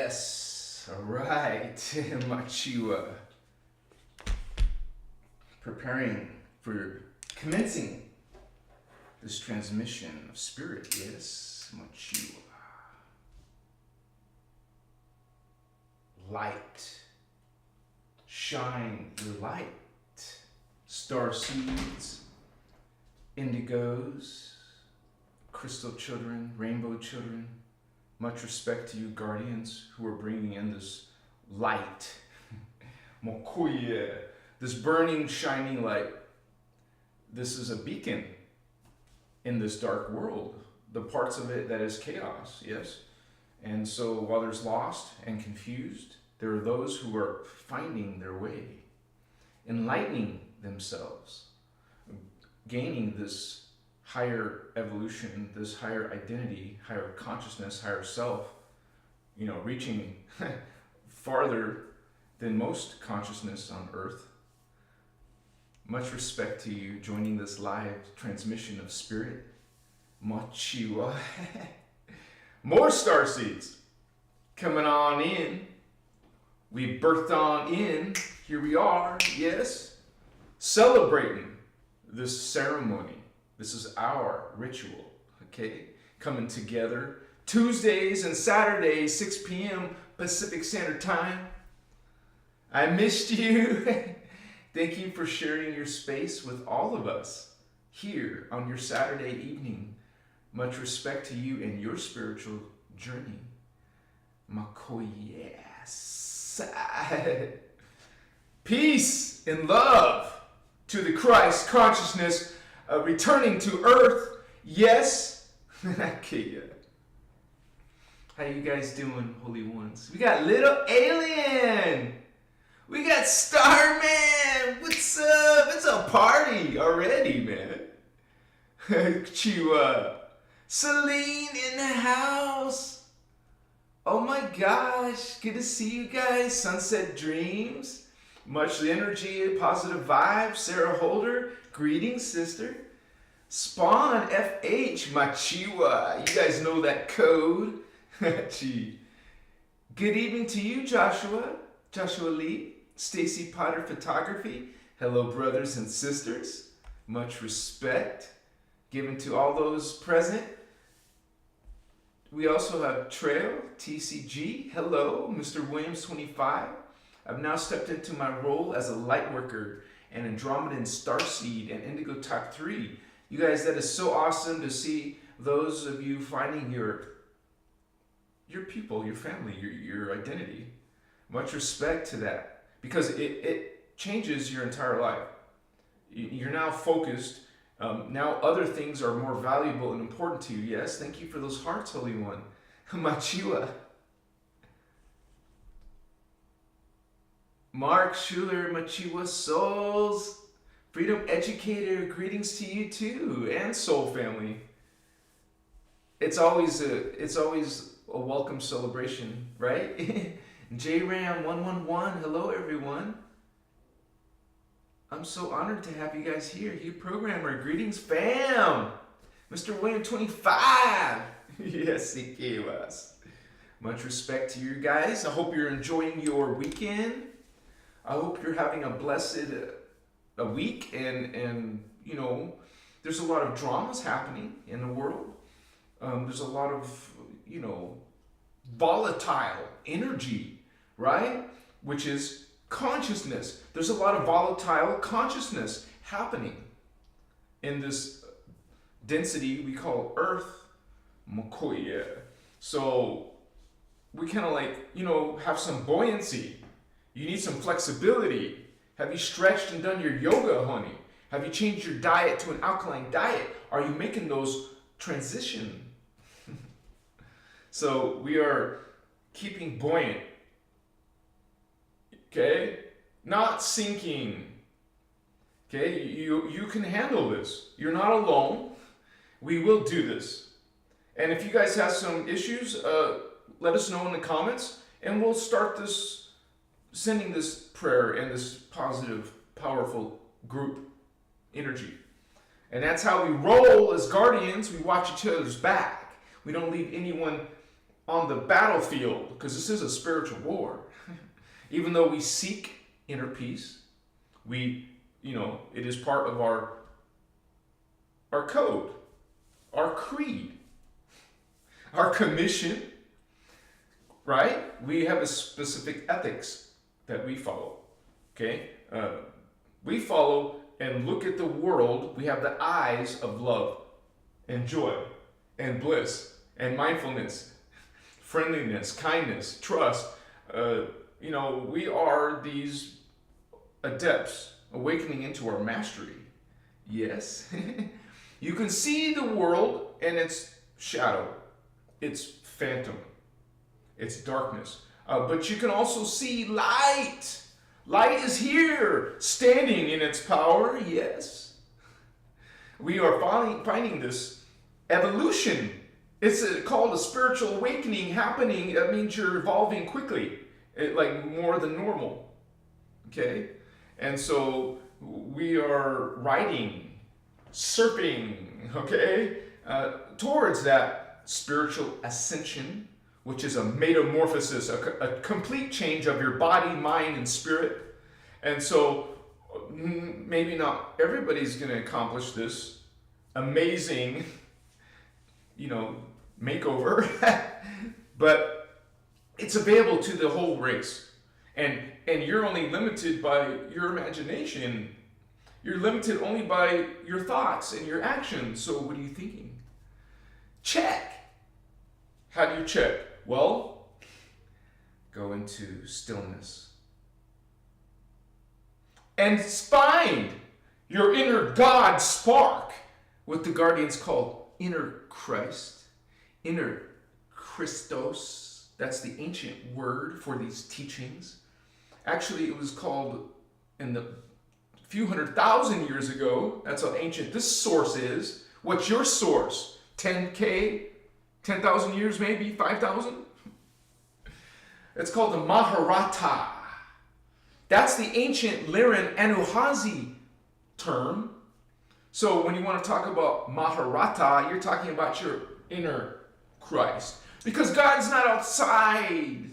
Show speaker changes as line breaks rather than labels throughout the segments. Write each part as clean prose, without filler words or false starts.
Yes, all right, Machua. Preparing for commencing this transmission of spirit, yes, Machua. Light, shine your light. Starseeds, indigos, crystal children, rainbow children. Much respect to you guardians who are bringing in this light. Mokuye, this burning, shining light. This is a beacon in this dark world. The parts of it that is chaos, yes? And so while there's lost and confused, there are those who are finding their way, enlightening themselves, gaining this higher evolution, this higher identity, higher consciousness, higher self, reaching farther than most consciousness on earth. Much respect to you joining this live transmission of spirit. Machiwa. More starseeds coming on in. We birthed on in. Here we are, yes, celebrating this ceremony. This is our ritual, okay? Coming together Tuesdays and Saturdays, 6 p.m. Pacific Standard Time. I missed you. Thank you for sharing your space with all of us here on your Saturday evening. Much respect to you and your spiritual journey. Makoyes. Peace and love to the Christ consciousness returning to earth. Yes. Okay. How you guys doing, holy ones? We got little alien. We got Starman. What's up? It's a party already, man. Chua. Celine in the house. Oh my gosh. Good to see you guys. Sunset Dreams. Much energy, positive vibes. Sarah Holder. Greetings, sister. Spawn FH. Machiwa. You guys know that code. Gee. Good evening to you, Joshua. Joshua Lee. Stacy Potter Photography. Hello, brothers and sisters. Much respect given to all those present. We also have Trail, TCG. Hello, Mr. Williams 25. I've now stepped into my role as a light worker and Andromedan Starseed and Indigo Type 3. You guys, that is so awesome to see those of you finding your people, your family, your identity. Much respect to that. Because it changes your entire life. You're now focused. Now other things are more valuable and important to you. Yes, thank you for those hearts, Holy One. Machiwa. Mark Schuler, Machiwa Souls. Freedom Educator, greetings to you too. And Soul Family. It's always a welcome celebration, right? JRAM111, hello everyone. I'm so honored to have you guys here. You programmer, greetings fam. Mr. William 25. Yes, he gave us. Much respect to you guys. I hope you're enjoying your weekend. I hope you're having a blessed week and there's a lot of dramas happening in the world. There's a lot of, volatile energy, right? Which is consciousness. There's a lot of volatile consciousness happening in this density we call Earth. Mokoye. So we kind of have some buoyancy. You need some flexibility. Have you stretched and done your yoga, honey? Have you changed your diet to an alkaline diet? Are you making those transition? So we are keeping buoyant, okay? Not sinking, okay? You can handle this. You're not alone. We will do this. And if you guys have some issues, let us know in the comments, and we'll start sending this prayer and this positive, powerful group energy. And that's how we roll as guardians. We watch each other's back. We don't leave anyone on the battlefield, because this is a spiritual war, even though we seek inner peace, it is part of our code, our creed, our commission, right? We have a specific ethics that we follow, okay? We follow and look at the world. We have the eyes of love and joy and bliss and mindfulness, friendliness, kindness, trust. We are these adepts awakening into our mastery. Yes. You can see the world and its shadow, its phantom, its darkness. But you can also see light. Light is here, standing in its power. Yes. We are finding this evolution. It's called a spiritual awakening happening. That means you're evolving quickly, like more than normal. Okay? And so we are riding, surfing, okay, towards that spiritual ascension, which is a metamorphosis, a complete change of your body, mind, and spirit. And so maybe not everybody's going to accomplish this amazing, makeover, but it's available to the whole race. And you're only limited by your imagination. You're limited only by your thoughts and your actions. So what are you thinking? Check. How do you check? Well, go into stillness and find your inner God spark, what the Guardians call inner Christ, inner Christos. That's the ancient word for these teachings. Actually, it was called in the few 100,000 years ago. That's how ancient this source is. What's your source? 10K? 10,000 years maybe? 5,000? It's called the Maharata. That's the ancient Lyran Anuhazi term. So when you want to talk about Maharata, you're talking about your inner Christ. Because God's not outside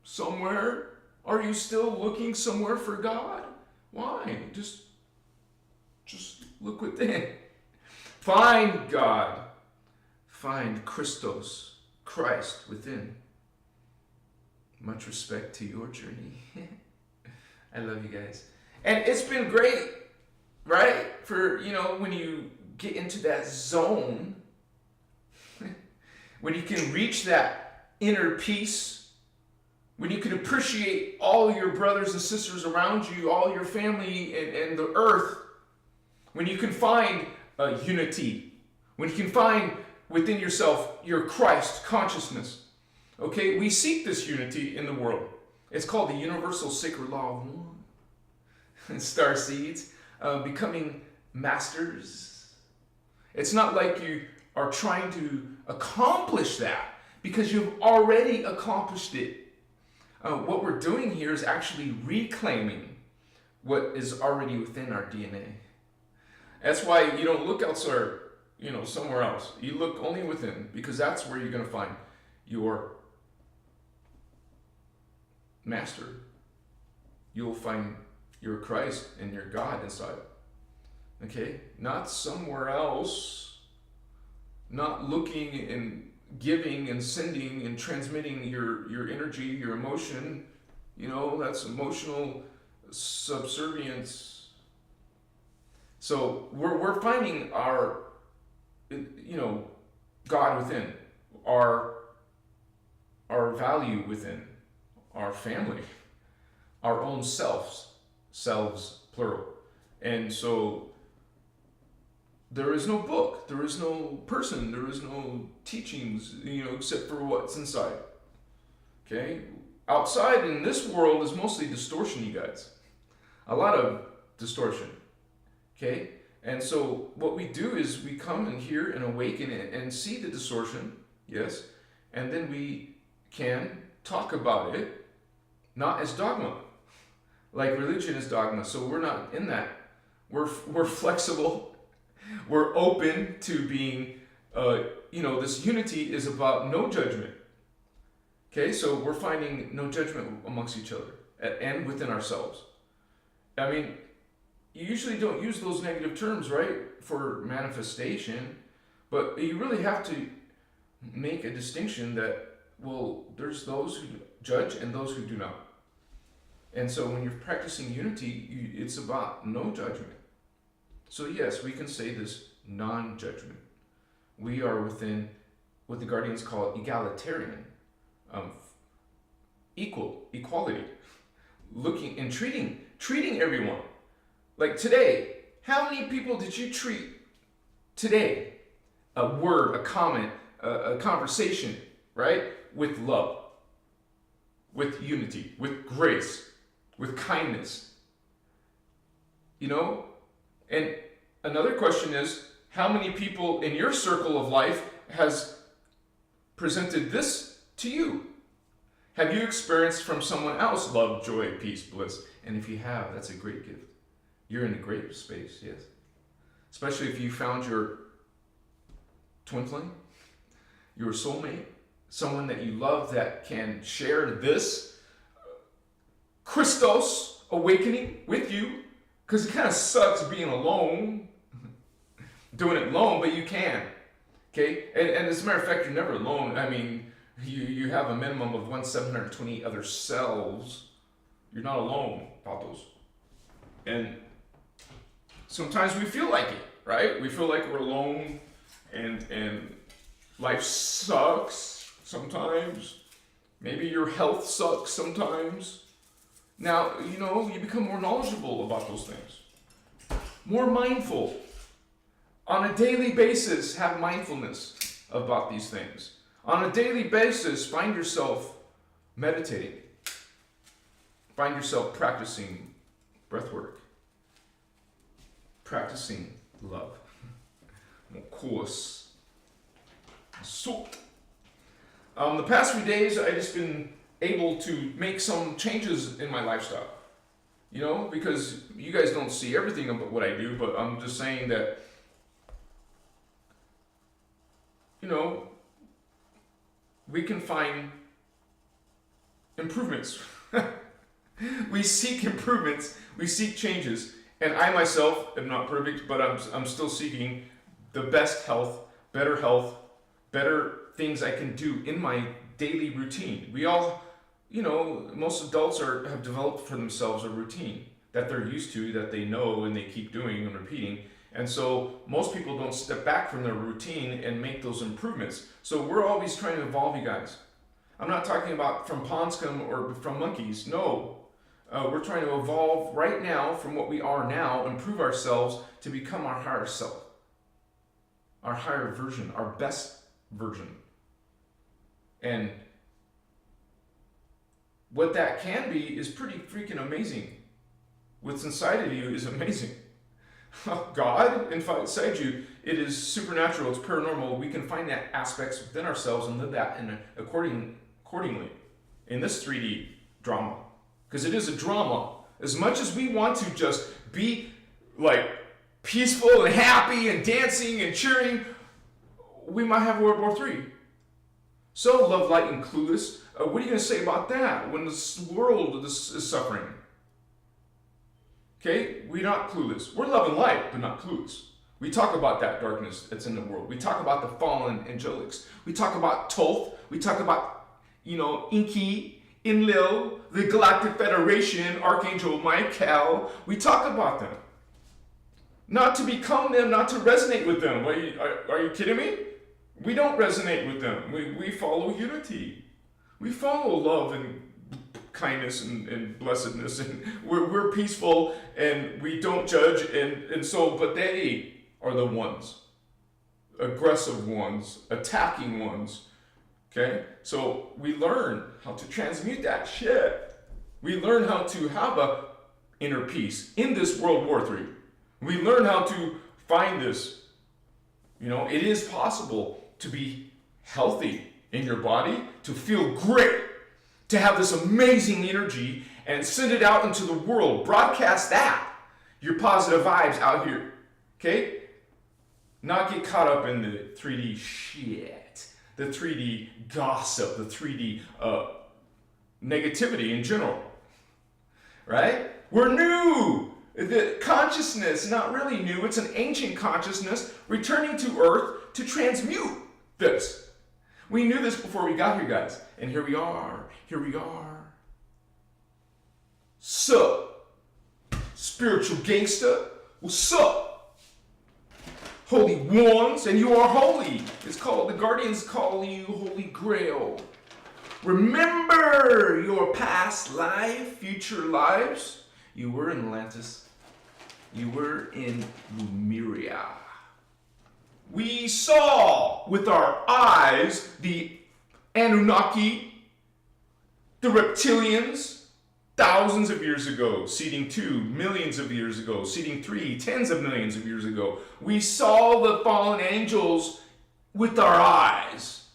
somewhere. Are you still looking somewhere for God? Why? Just look within. Find God. Find Christos, Christ within. Much respect to your journey. I love you guys. And it's been great, right? For, when you get into that zone, when you can reach that inner peace, when you can appreciate all your brothers and sisters around you, all your family and the earth, when you can find unity, when you can find within yourself your Christ consciousness. Okay, we seek this unity in the world. It's called the universal sacred law of one. Starseeds, becoming masters. It's not like you are trying to accomplish that, because you've already accomplished it. What we're doing here is actually reclaiming what is already within our DNA. That's why you don't look outside, somewhere else. You look only within, because that's where you're going to find your master. You'll find your Christ and your God inside. Okay? Not somewhere else. Not looking and giving and sending and transmitting your energy, your emotion. That's emotional subservience. So we're finding our, God within, our value within, our family, our own selves plural. And so there is no book, there is no person, there is no teachings, except for what's inside. Okay? Outside in this world is mostly distortion, you guys. A lot of distortion. Okay? And so what we do is we come in here and awaken it and see the distortion, yes, and then we can talk about it, not as dogma, like religion is dogma. So we're not in that. We're flexible. We're open to being, this unity is about no judgment. Okay, so we're finding no judgment amongst each other and within ourselves. I mean, you usually don't use those negative terms, right, for manifestation, but you really have to make a distinction that, well, there's those who judge and those who do not. And so when you're practicing unity, it's about no judgment. So yes, we can say this non-judgment. We are within what the Guardians call egalitarian, equality, looking and treating everyone. Like today, how many people did you treat today? A word, a comment, a conversation, right? With love, with unity, with grace, with kindness. You know? And another question is, how many people in your circle of life has presented this to you? Have you experienced from someone else love, joy, peace, bliss? And if you have, that's a great gift. You're in a great space, yes. Especially if you found your twin flame, your soulmate, someone that you love that can share this Christos awakening with you. Because it kind of sucks being alone, doing it alone, but you can. Okay? And as a matter of fact, you're never alone. I mean, you have a minimum of 1,728 other selves. You're not alone, Patos. And sometimes we feel like it, right? We feel like we're alone and life sucks sometimes. Maybe your health sucks sometimes. Now, you know, you become more knowledgeable about those things. More mindful. On a daily basis, have mindfulness about these things. On a daily basis, find yourself meditating. Find yourself practicing breath work. Practicing love. Of course. So, the past few days, I've just been able to make some changes in my lifestyle. You know, because you guys don't see everything about what I do, but I'm just saying that, you know, we can find improvements. We seek improvements, we seek changes, and I myself am not perfect, but I'm still seeking the best health, better things I can do in my daily routine. We all, you know, most adults have developed for themselves a routine that they're used to, that they know and they keep doing and repeating. And so most people don't step back from their routine and make those improvements. So we're always trying to evolve, you guys. I'm not talking about from ponds come or from monkeys. No. We're trying to evolve right now from what we are now, improve ourselves to become our higher self, our higher version, our best version. And what that can be is pretty freaking amazing. What's inside of you is amazing. God inside you, it is supernatural, it's paranormal. We can find that aspects within ourselves and live that accordingly in this 3D drama. Because it is a drama. As much as we want to just be like peaceful and happy and dancing and cheering, we might have World War III. So, love, light, and clueless. What are you going to say about that when this world is suffering? Okay, we're not clueless. We're love and light, but not clueless. We talk about that darkness that's in the world. We talk about the fallen angelics. We talk about Thoth. We talk about, you know, Inky, Enlil, the Galactic Federation, Archangel Michael. We talk about them. Not to become them, not to resonate with them. Are you kidding me? We don't resonate with them. We follow unity. We follow love and kindness and blessedness, and we're peaceful and we don't judge, and so, but they are the ones, aggressive ones, attacking ones. Okay, so we learn how to transmute that shit. We learn how to have a inner peace in this World War III. We learn how to find this. You know, it is possible to be healthy in your body, to feel great, to have this amazing energy and send it out into the world. Broadcast that, your positive vibes out here. Okay? Not get caught up in the 3D shit. the 3D gossip, the 3D negativity in general, right? We're new. The consciousness, not really new, it's an ancient consciousness returning to Earth to transmute this. We knew this before we got here, guys. And here we are. Sup? Spiritual gangster? What's up? Holy ones, and you are holy. It's called, the Guardians call you Holy Grail. Remember your past life, future lives. You were in Atlantis. You were in Lemuria. We saw with our eyes the Anunnaki, the reptilians, thousands of years ago, seeding 2, millions of years ago, seeding 3, tens of millions of years ago. We saw the fallen angels with our eyes.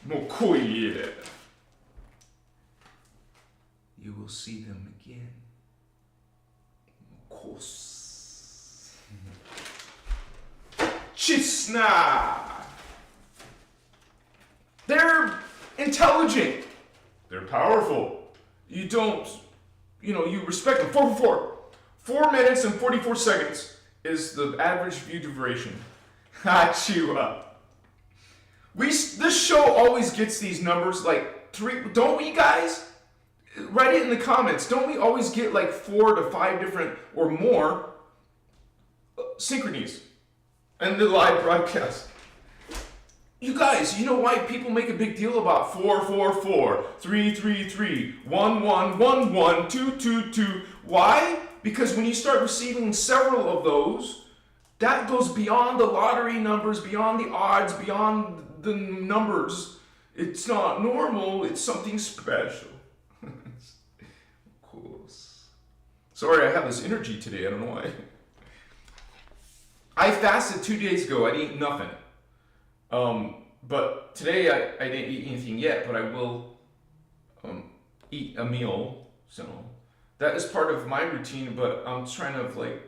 Mokoye. You will see them again. Mokos. Chisna. They're intelligent. They're powerful. You don't, you respect them. 4 minutes and 44 seconds is the average view duration. Hachiwa. This show always gets these numbers like 3, don't we guys? Write it in the comments. Don't we always get like 4 to 5 different or more synchronies in the live broadcast? You guys, you know why people make a big deal about 444, 333, 1111, 222? Why? Because when you start receiving several of those, that goes beyond the lottery numbers, beyond the odds, beyond the numbers. It's not normal, it's something special. Cool. Sorry, I have this energy today, I don't know why. I fasted 2 days ago, I didn't eat nothing. But today I didn't eat anything yet, but I will eat a meal. So that is part of my routine, but I'm trying to like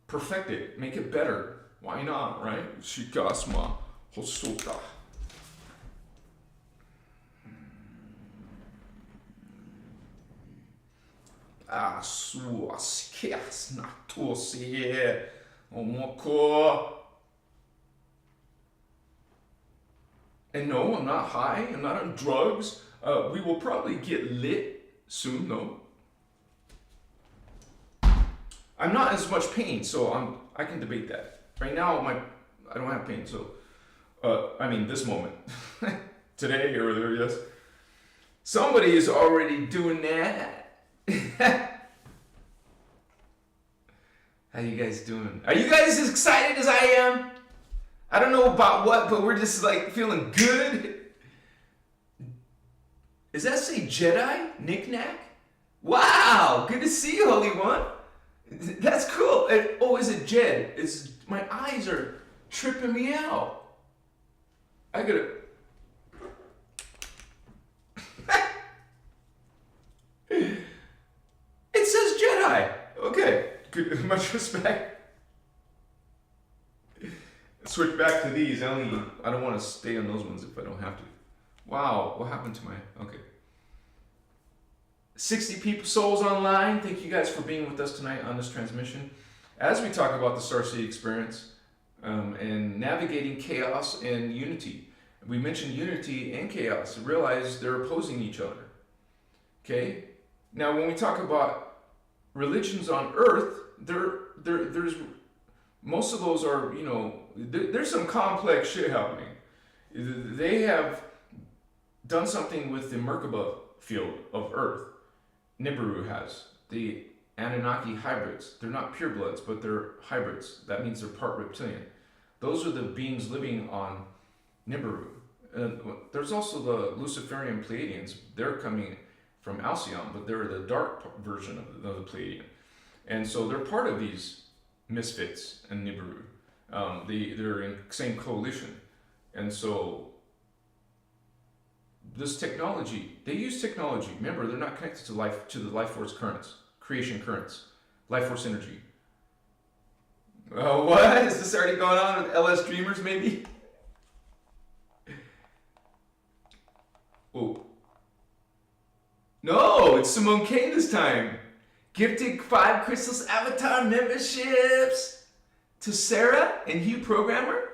perfect it, make it better. Why not, right? Shikasma Hosoka. Suas na tosie omoko. And no, I'm not high. I'm not on drugs. We will probably get lit soon, though. I'm not as much pain, so I can debate that. Right now, I don't have pain, so this moment, today, earlier, yes. Somebody is already doing that. How you guys doing? Are you guys as excited as I am? I don't know about what, but we're just like feeling good. Does that say Jedi? Knick-knack? Wow, good to see you, Holy One. That's cool. Is it Jed? My eyes are tripping me out. I gotta... It says Jedi. Okay, good. Much respect. Switch back to these. I don't want to stay on those ones if I don't have to. Wow, what happened to my... Okay. 60 people, souls online. Thank you guys for being with us tonight on this transmission. As we talk about the Starseed experience and navigating chaos and unity. We mentioned unity and chaos. Realize they're opposing each other. Okay? Now, when we talk about religions on Earth, there's most of those are, there's some complex shit happening. They have done something with the Merkaba field of Earth. Nibiru has. The Anunnaki hybrids. They're not purebloods, but they're hybrids. That means they're part reptilian. Those are the beings living on Nibiru. There's also the Luciferian Pleiadians. They're coming from Alcyon, but they're the dark version of the Pleiadian. And so they're part of these misfits in Nibiru. They're in the same coalition. And so this technology, they use technology. Remember, they're not connected to the life force currents, creation currents, life force energy. What? Is this already going on with LS Dreamers, maybe? No, it's Simone K this time. Gifted 5 Christos Avatar memberships to Sarah and Hugh Programmer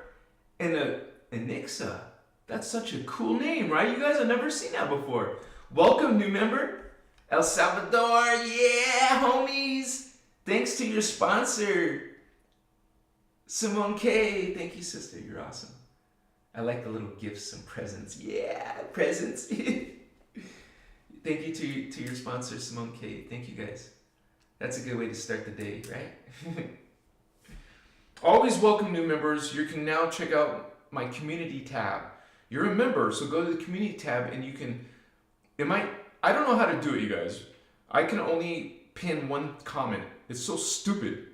and Anixa. That's such a cool name, right? You guys have never seen that before. Welcome, new member. El Salvador, yeah, homies. Thanks to your sponsor, Simone K. Thank you, sister. You're awesome. I like the little gifts and presents. Yeah, presents. Thank you to your sponsor, Simone K. Thank you, guys. That's a good way to start the day, right? Always welcome new members. You can now check out my community tab. You're a member, so go to the community tab and you can, I don't know how to do it, you guys. I can only pin 1 comment. It's so stupid.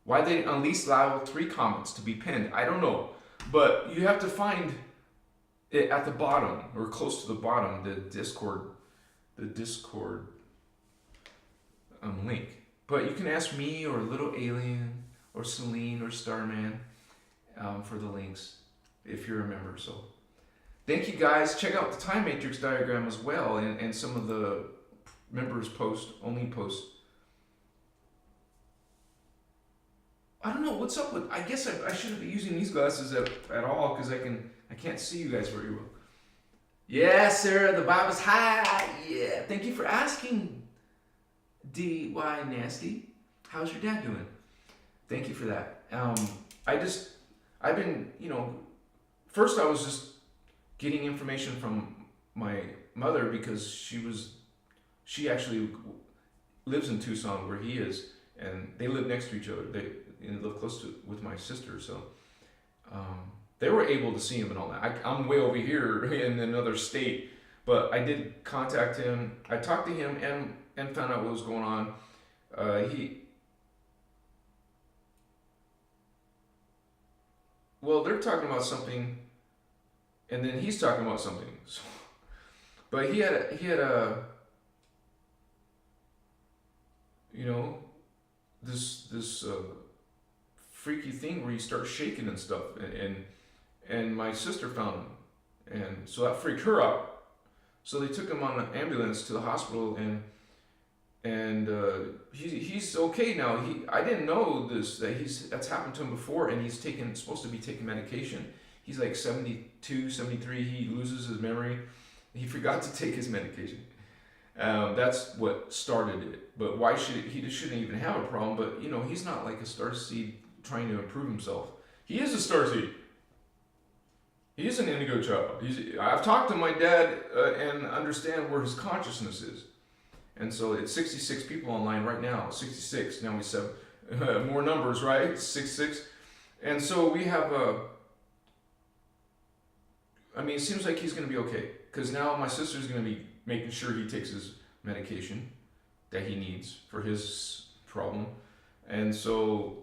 Why they at least allow 3 comments to be pinned, I don't know. But you have to find it at the bottom, or close to the bottom, the Discord link. But you can ask me or Little Alien or Celine or Starman for the links if you're a member. So thank you, guys. Check out the time matrix diagram as well, and some of the members only post. I don't know what's up with. I guess I shouldn't be using these glasses at all because I can't see you guys very well. Yeah, Sarah, the vibe is high. Yeah, thank you for asking. DY Nasty, how's your dad doing? Thank you for that. I've been, first I was just getting information from my mother because she actually lives in Tucson where he is, and they live next to each other. They live close with my sister, so they were able to see him and all that. I'm way over here in another state, but I did contact him. I talked to him and found out what was going on. They're talking about something, and then he's talking about something. So, but he had a this freaky thing where he starts shaking and stuff, and my sister found him, and so that freaked her out. So they took him on an ambulance to the hospital, and he's okay now. I didn't know that's happened to him before, and he's supposed to be taking medication. He's like 72, 73. He loses his memory. He forgot to take his medication. That's what started it. But why he shouldn't even have a problem. But he's not like a starseed trying to improve himself. He is a starseed. He is an indigo child. I've talked to my dad and understand where his consciousness is. And so it's 66 people online right now. 66. Now we have more numbers, right? 66. And so we have it seems like he's going to be okay. Because now my sister's going to be making sure he takes his medication that he needs for his problem. And so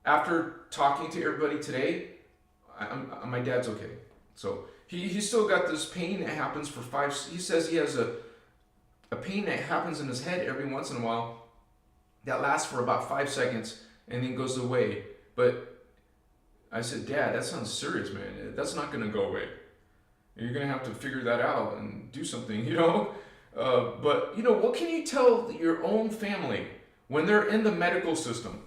after talking to everybody today, my dad's okay. So he's still got this pain that happens for 5. He says he has a pain that happens in his head every once in a while that lasts for about 5 seconds and then goes away. But I said, Dad, that sounds serious, man. That's not going to go away. You're going to have to figure that out and do something, But, what can you tell your own family when they're in the medical system?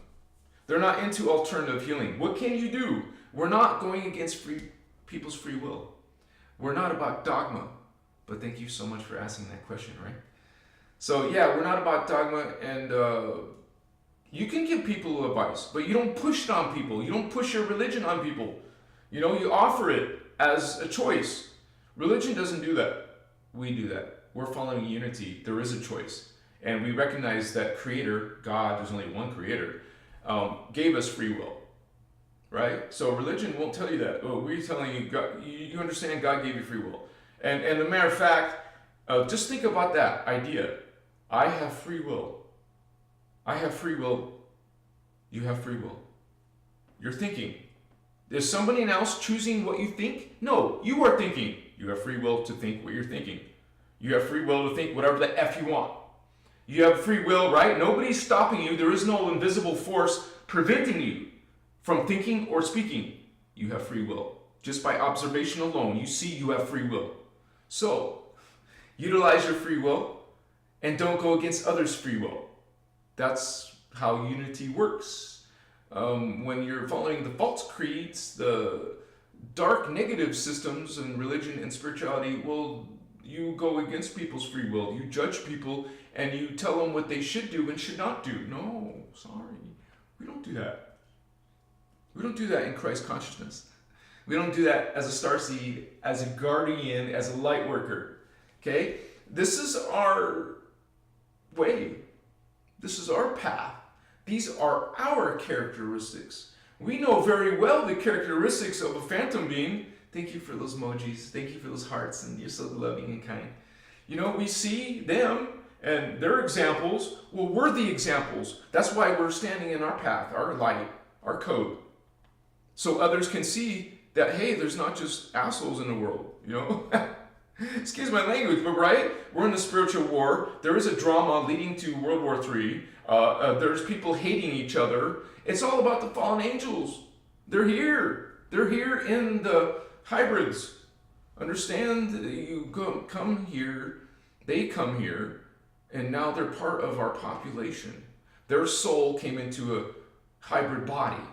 They're not into alternative healing. What can you do? We're not going against people's free will. We're not about dogma. But thank you so much for asking that question, right? So, yeah, we're not about dogma, and you can give people advice, but you don't push it on people. You don't push your religion on people. You offer it as a choice. Religion doesn't do that. We do that. We're following unity. There is a choice. And we recognize that Creator, God, there's only one Creator, gave us free will, right? So religion won't tell you that. Oh, we're telling you, God, you understand God gave you free will. And as a matter of fact, just think about that idea. I have free will. I have free will. You have free will. You're thinking. Is somebody else choosing what you think? No, you are thinking. You have free will to think what you're thinking. You have free will to think whatever the F you want. You have free will, right? Nobody's stopping you. There is no invisible force preventing you from thinking or speaking. You have free will. Just by observation alone, you see you have free will. So, utilize your free will and don't go against others' free will. That's how unity works. When you're following the false creeds, the dark negative systems in religion and spirituality, well, you go against people's free will. You judge people and you tell them what they should do and should not do. No, sorry. We don't do that. We don't do that in Christ consciousness. We don't do that as a starseed, as a guardian, as a light worker. Okay? This is our way. This is our path. These are our characteristics. We know very well the characteristics of a phantom being. Thank you for those emojis. Thank you for those hearts, and you're so loving and kind. You know, we see them and their examples. Well, we're the examples. That's why we're standing in our path, our light, our code. So others can see that, hey, there's not just assholes in the world, you know? Excuse my language, but right? We're in a spiritual war. There is a drama leading to World War III. There's people hating each other. It's all about the fallen angels. They're here. They're here in the hybrids. Understand, you come here, they come here, and now they're part of our population. Their soul came into a hybrid body.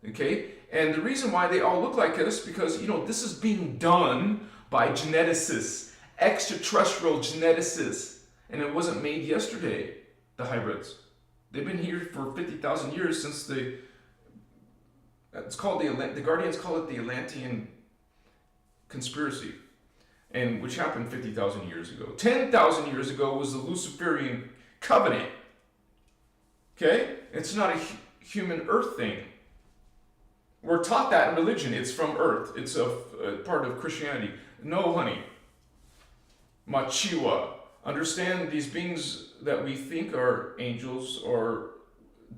Okay? And the reason why they all look like us, because, you know, this is being done by geneticists, extraterrestrial geneticists. And it wasn't made yesterday, the hybrids. They've been here for 50,000 years since it's called the Guardians call it the Atlantean conspiracy, and which happened 50,000 years ago. 10,000 years ago was the Luciferian covenant. Okay? It's not a human earth thing. We're taught that in religion. It's from earth. It's a part of Christianity. No, honey. Machiwa. Understand, these beings that we think are angels are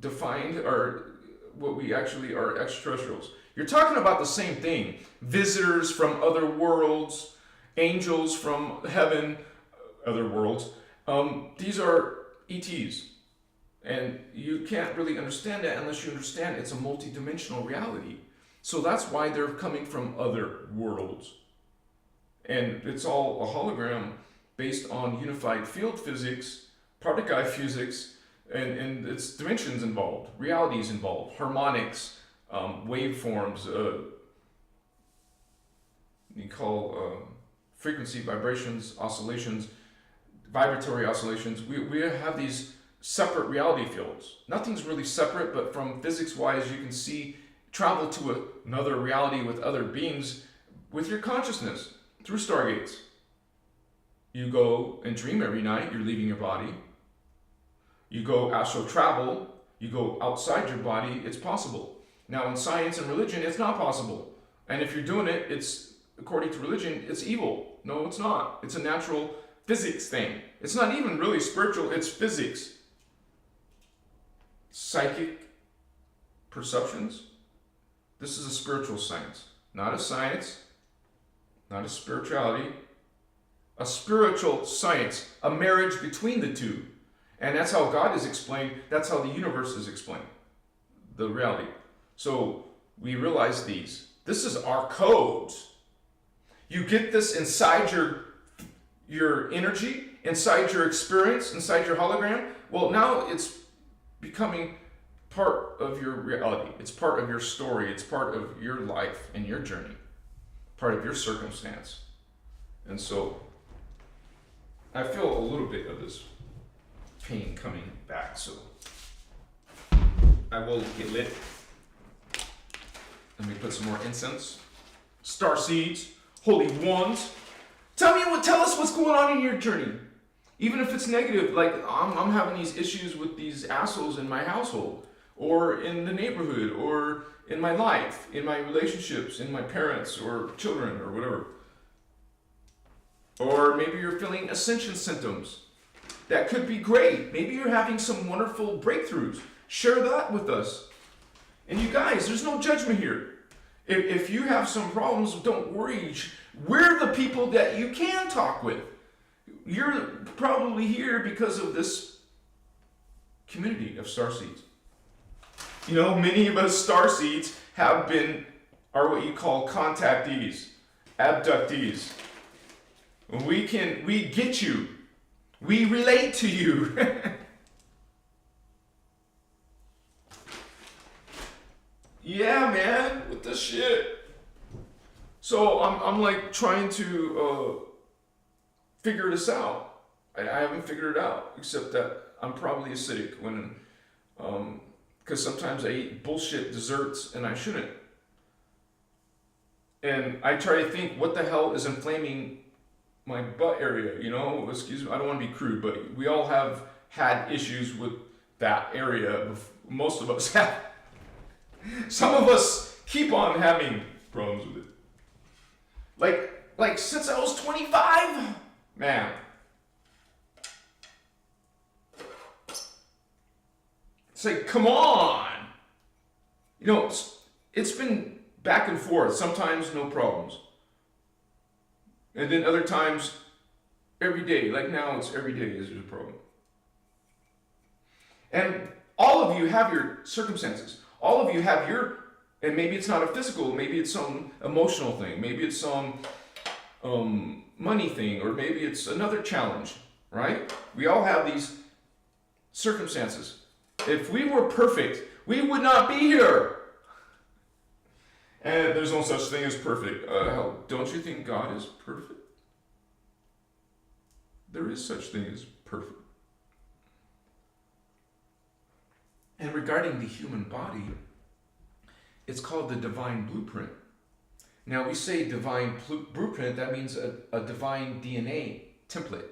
defined, are what we actually are extraterrestrials. You're talking about the same thing. Visitors from other worlds, angels from heaven, other worlds. These are ETs. And you can't really understand that unless you understand it's a multidimensional reality. So that's why they're coming from other worlds. And it's all a hologram based on unified field physics, particle physics, and its dimensions involved, realities involved, harmonics, waveforms, you call frequency, vibrations, oscillations, vibratory oscillations. We have these separate reality fields. Nothing's really separate, but from physics-wise, you can see, travel to another reality with other beings with your consciousness through stargates. You go and dream every night, you're leaving your body. You go astral travel, you go outside your body, it's possible. Now in science and religion, it's not possible. And if you're doing it, it's, according to religion, it's evil. No, it's not. It's a natural physics thing. It's not even really spiritual, it's physics. Psychic perceptions. This is a spiritual science, not a science, not a spirituality, a spiritual science, a marriage between the two. And that's how God is explained, that's how the universe is explained, the reality. So we realize these. This is our codes. You get this inside your energy, inside your experience, inside your hologram. Well, now it's becoming part of your reality. It's part of your story. It's part of your life and your journey, part of your circumstance. And so I feel a little bit of this pain coming back, so I will get lit. Let me put some more incense. Star seeds, holy wands. Tell us what's going on in your journey. Even if it's negative, like I'm having these issues with these assholes in my household, or in the neighborhood, or in my life, in my relationships, in my parents or children or whatever. Or maybe you're feeling ascension symptoms. That could be great. Maybe you're having some wonderful breakthroughs. Share that with us. And you guys, there's no judgment here. If you have some problems, don't worry. We're the people that you can talk with. You're probably here because of this community of starseeds. You know, many of us starseeds are what you call contactees, abductees. We get you. We relate to you. Yeah, man, with this shit. So I'm like trying to figure this out. I haven't figured it out, except that I'm probably acidic when, because sometimes I eat bullshit desserts and I shouldn't. And I try to think, what the hell is inflaming my butt area? You know, excuse me, I don't want to be crude, but we all have had issues with that area. Most of us have. Some of us keep on having problems with it. Like since I was 25, man. It's like, come on. You know, it's been back and forth. Sometimes no problems. And then other times, every day. Like now, it's every day is a problem. And all of you have your circumstances. All of you have your, and maybe it's not a physical, maybe it's some emotional thing, maybe it's some money thing, or maybe it's another challenge, right? We all have these circumstances. If we were perfect, we would not be here. And there's no such thing as perfect. Don't you think God is perfect? There is such thing as perfect. And regarding the human body, it's called the divine blueprint. Now we say divine blueprint, that means a divine DNA template,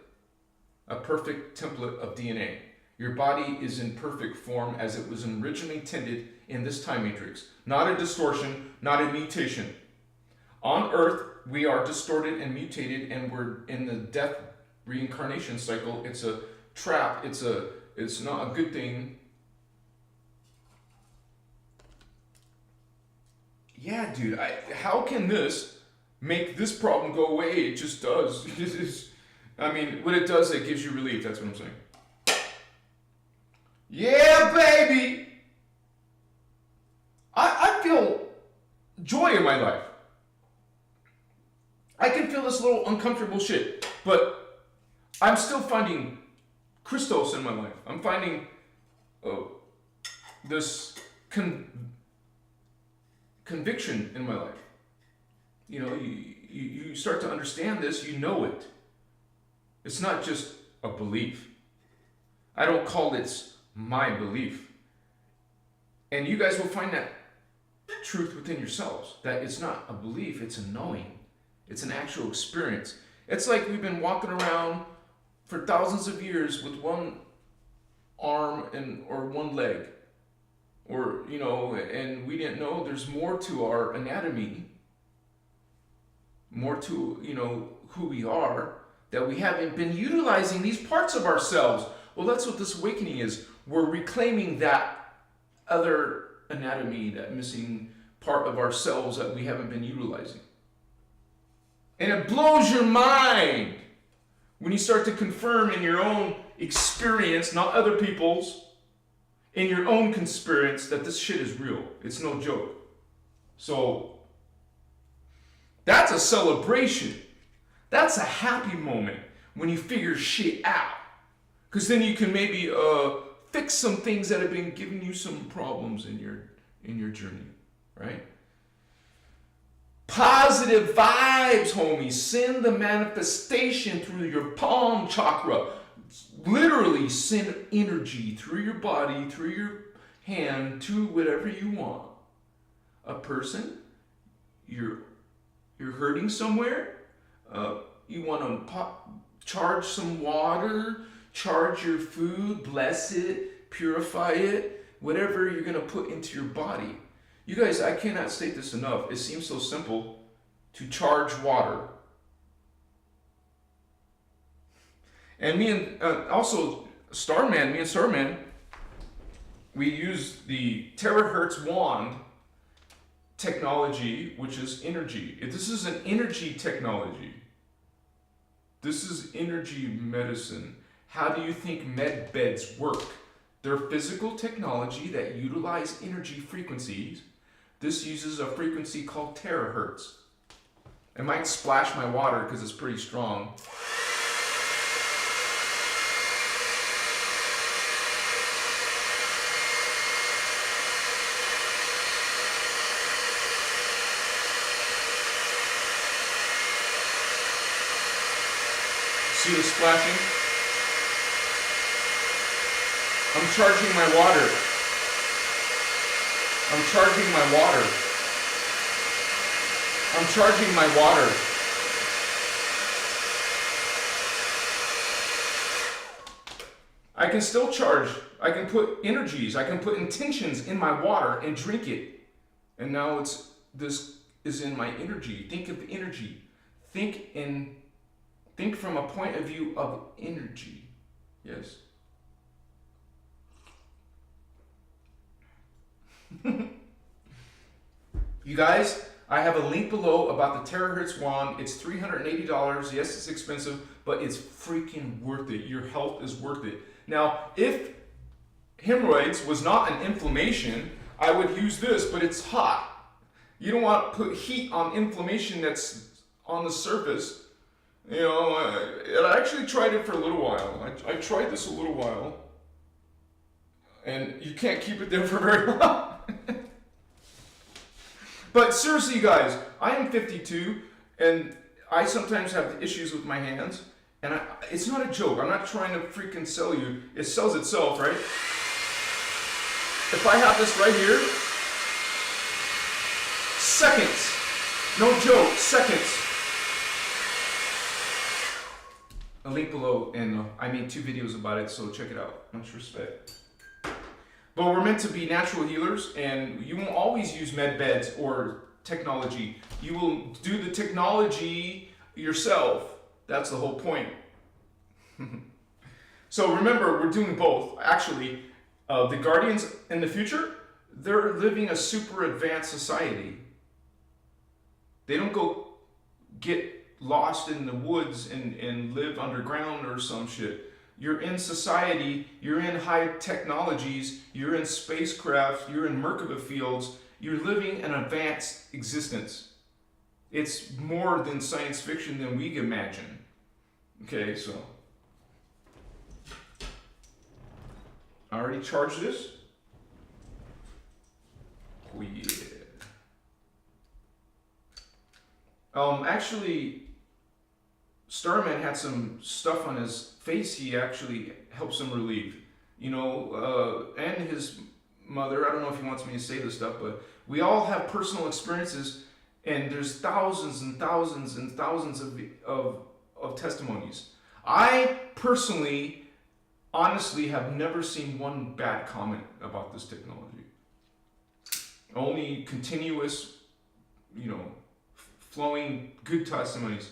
a perfect template of DNA. Your body is in perfect form as it was originally intended in this time matrix. Not a distortion, not a mutation. On Earth, we are distorted and mutated, and we're in the death reincarnation cycle. It's a trap. It's not a good thing. Yeah, dude, how can this make this problem go away? It just does. I mean, what it does, it gives you relief. That's what I'm saying. Yeah, baby! I feel joy in my life. I can feel this little uncomfortable shit, but I'm still finding Christos in my life. I'm finding this conviction in my life. You know, you start to understand this, you know it. It's not just a belief. I don't call it my belief. And you guys will find that truth within yourselves, that it's not a belief, it's a knowing. It's an actual experience. It's like we've been walking around for thousands of years with one arm or one leg. Or, you know, and we didn't know there's more to our anatomy, more to, you know, who we are, that we haven't been utilizing these parts of ourselves. Well, that's what this awakening is. We're reclaiming that other anatomy, that missing part of ourselves that we haven't been utilizing. And it blows your mind when you start to confirm in your own experience, not other people's, in your own experience, that this shit is real. It's no joke. So that's a celebration. That's a happy moment when you figure shit out. Because then you can maybe fix some things that have been giving you some problems in your journey, right? Positive vibes, homies. Send the manifestation through your palm chakra. Literally send energy through your body, through your hand, to whatever you want. A person, you're hurting somewhere, you want to charge some water, charge your food, bless it, purify it, whatever you're going to put into your body. You guys, I cannot state this enough. It seems so simple to charge water. And me and also Starman, we use the Terahertz Wand technology, which is energy. This is an energy technology. This is energy medicine. How do you think med beds work? They're physical technology that utilize energy frequencies. This uses a frequency called terahertz. I might splash my water because it's pretty strong. See the splashing? I'm charging my water. I'm charging my water. I'm charging my water. I can still charge. I can put energies. I can put intentions in my water and drink it. And now this is in my energy. Think of energy. Think from a point of view of energy. Yes. You guys, I have a link below about the Terahertz Wand. It's $380. Yes, it's expensive, but it's freaking worth it. Your health is worth it. Now, if hemorrhoids was not an inflammation, I would use this, but it's hot. You don't want to put heat on inflammation that's on the surface. You know, I actually tried it for a little while. I tried this a little while. And you can't keep it there for very long. But seriously, you guys, I am 52, and I sometimes have issues with my hands. And it's not a joke. I'm not trying to freaking sell you. It sells itself, right? If I have this right here, seconds. No joke, seconds. A link below, and I made 2 videos about it, so check it out. Much respect. But we're meant to be natural healers, and you won't always use med beds or technology. You will do the technology yourself. That's the whole point. So remember, we're doing both. Actually, the Guardians in the future, they're living a super advanced society. They don't go get lost in the woods and live underground or some shit. You're in society, you're in high technologies, you're in spacecraft, you're in Merkaba fields, you're living an advanced existence. It's more than science fiction than we imagine. Okay, so I already charged this. Oh yeah. Actually, Starman had some stuff on his face he actually helps him relieve. You know, and his mother, I don't know if he wants me to say this stuff, but we all have personal experiences, and there's thousands and thousands and thousands of testimonies. I personally, honestly, have never seen one bad comment about this technology. Only continuous, you know, flowing good testimonies.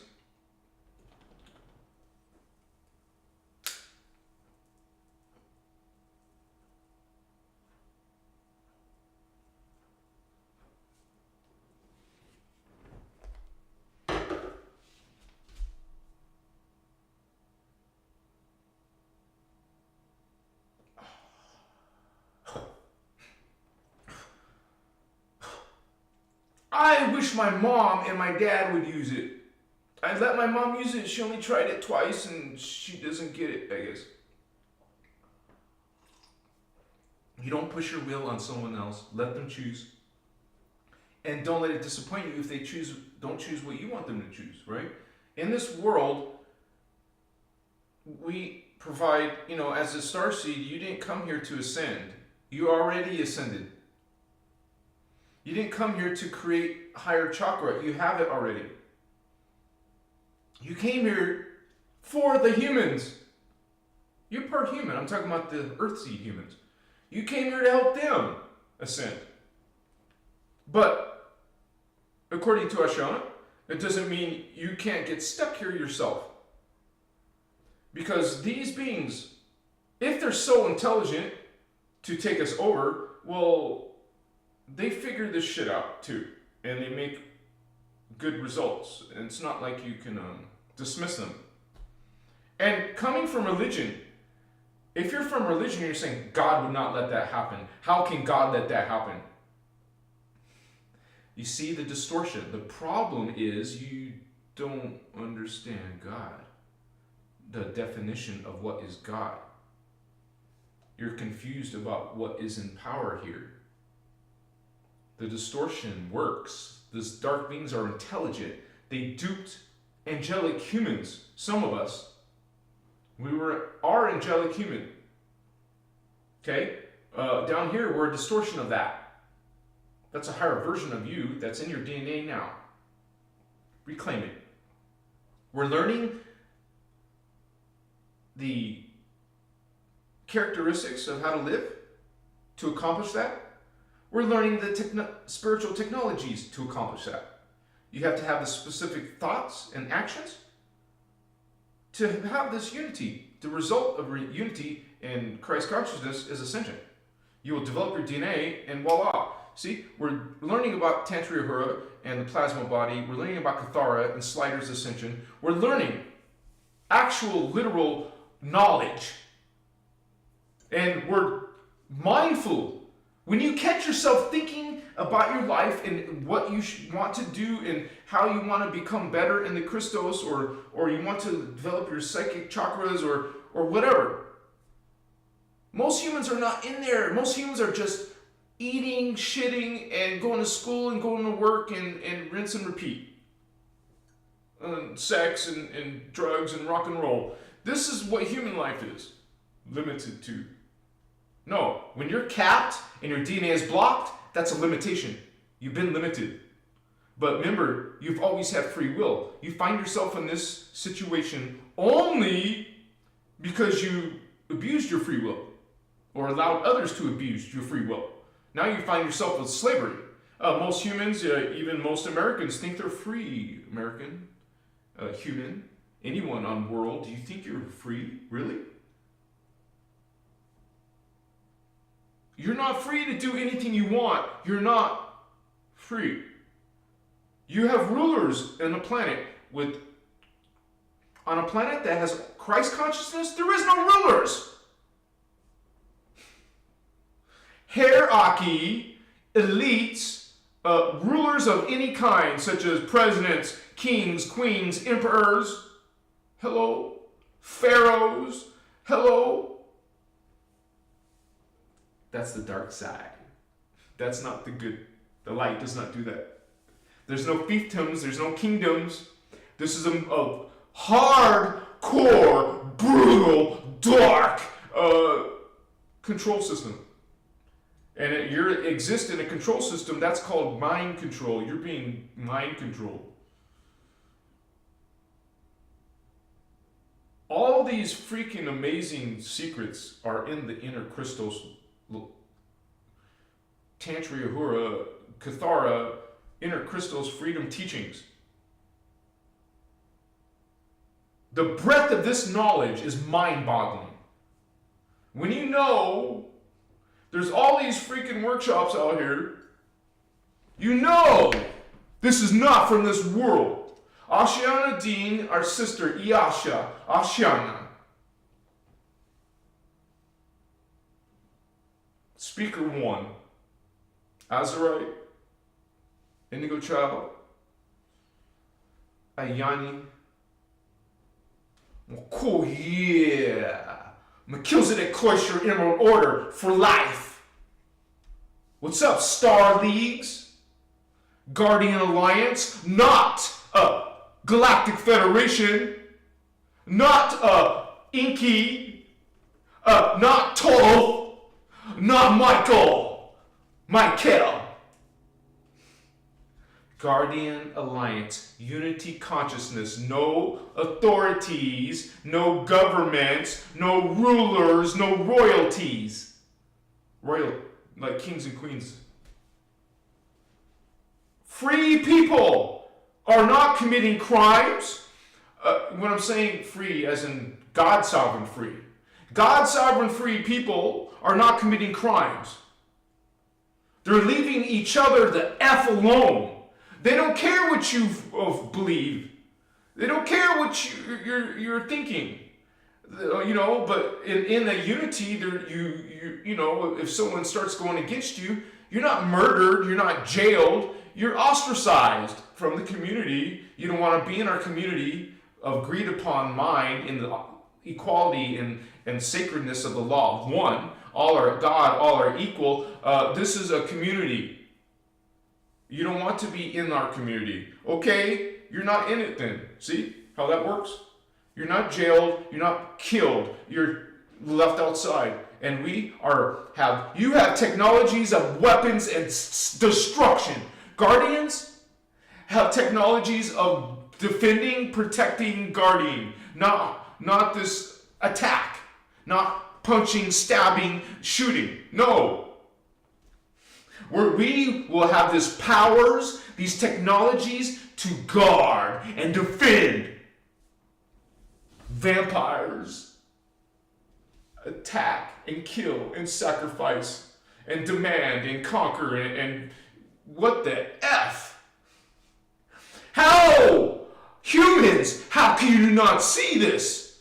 I wish my mom and my dad would use it. I let my mom use it. She only tried it twice and she doesn't get it, I guess. You don't push your will on someone else. Let them choose. And don't let it disappoint you if they don't choose what you want them to choose, right? In this world, we provide, you know, as a starseed, you didn't come here to ascend. You already ascended. You didn't come here to create higher chakra. You have it already. You came here for the humans. You're part human. I'm talking about the Earthseed humans. You came here to help them ascend. But according to Ascension, it doesn't mean you can't get stuck here yourself. Because these beings, if they're so intelligent to take us over, well, they figure this shit out too, and they make good results. And it's not like you can dismiss them. And coming from religion, if you're from religion, you're saying God would not let that happen. How can God let that happen? You see the distortion. The problem is you don't understand God, the definition of what is God. You're confused about what is in power here. The distortion works. These dark beings are intelligent. They duped angelic humans. Some of us, are angelic human. Okay? Down here, we're a distortion of that. That's a higher version of you that's in your DNA now. Reclaim it. We're learning the characteristics of how to live to accomplish that. We're learning the spiritual technologies to accomplish that. You have to have the specific thoughts and actions to have this unity. The result of unity in Christ consciousness is ascension. You will develop your DNA and voila. See, we're learning about Terahertz and the plasma body. We're learning about Cathara and Slider's ascension. We're learning actual, literal knowledge. And we're mindful. When you catch yourself thinking about your life and what you want to do and how you want to become better in the Christos, or you want to develop your psychic chakras or whatever, most humans are not in there. Most humans are just eating, shitting, and going to school and going to work and rinse and repeat. Sex and drugs and rock and roll. This is what human life is limited to. No, when you're capped and your DNA is blocked, that's a limitation. You've been limited. But remember, you've always had free will. You find yourself in this situation only because you abused your free will or allowed others to abuse your free will. Now you find yourself with slavery. Most humans, even most Americans, think they're free. American, human, anyone on world, do you think you're free? Really? You're not free to do anything you want. You're not free. You have rulers on a planet that has Christ consciousness. There is no rulers. Hierarchy, elites, rulers of any kind, such as presidents, kings, queens, emperors, hello, pharaohs, hello. That's the dark side. That's not the good. The light does not do that. There's no fiefdoms, there's no kingdoms. This is a hardcore, brutal, dark control system. And you exist in a control system that's called mind control. You're being mind controlled. All these freaking amazing secrets are in the innerchristos, Terahertz, Cathara, innerchristos freedom teachings. The breadth of this knowledge is mind-boggling. When you know there's all these freaking workshops out here, you know this is not from this world. Ashiana Dean, our sister Iasha, Ashiana. Speaker 1, Azurite, Indigo Child, Ayani. Cool, yeah. Melchizedek Cloister Emerald Order for life. What's up, Star Leagues? Guardian Alliance, not a Galactic Federation, not Inky, not Toph, not Michael. Guardian Alliance, unity consciousness, no authorities, no governments, no rulers, no royalties. Royal, like kings and queens. Free people are not committing crimes. When I'm saying free, as in God sovereign free. God sovereign free people are not committing crimes. They're leaving each other the F alone. They don't care what you believe. They don't care what you're thinking. But in the unity, you know, if someone starts going against you, You're not murdered. You're not jailed. You're ostracized from the community. You don't want to be in our community of agreed upon mind in the equality and sacredness of the law of one. All are God, all are equal. This is a community. You don't want to be in our community. Okay, you're not in it then. See how that works? You're not jailed, you're not killed, you're left outside. And you have technologies of weapons and destruction. Guardians have technologies of defending, protecting, guarding. Not this attack. Not punching, stabbing, shooting. No. Where we will have these powers, these technologies to guard and defend. Vampires attack and kill and sacrifice and demand and conquer and what the F? How? Humans, how can you not see this?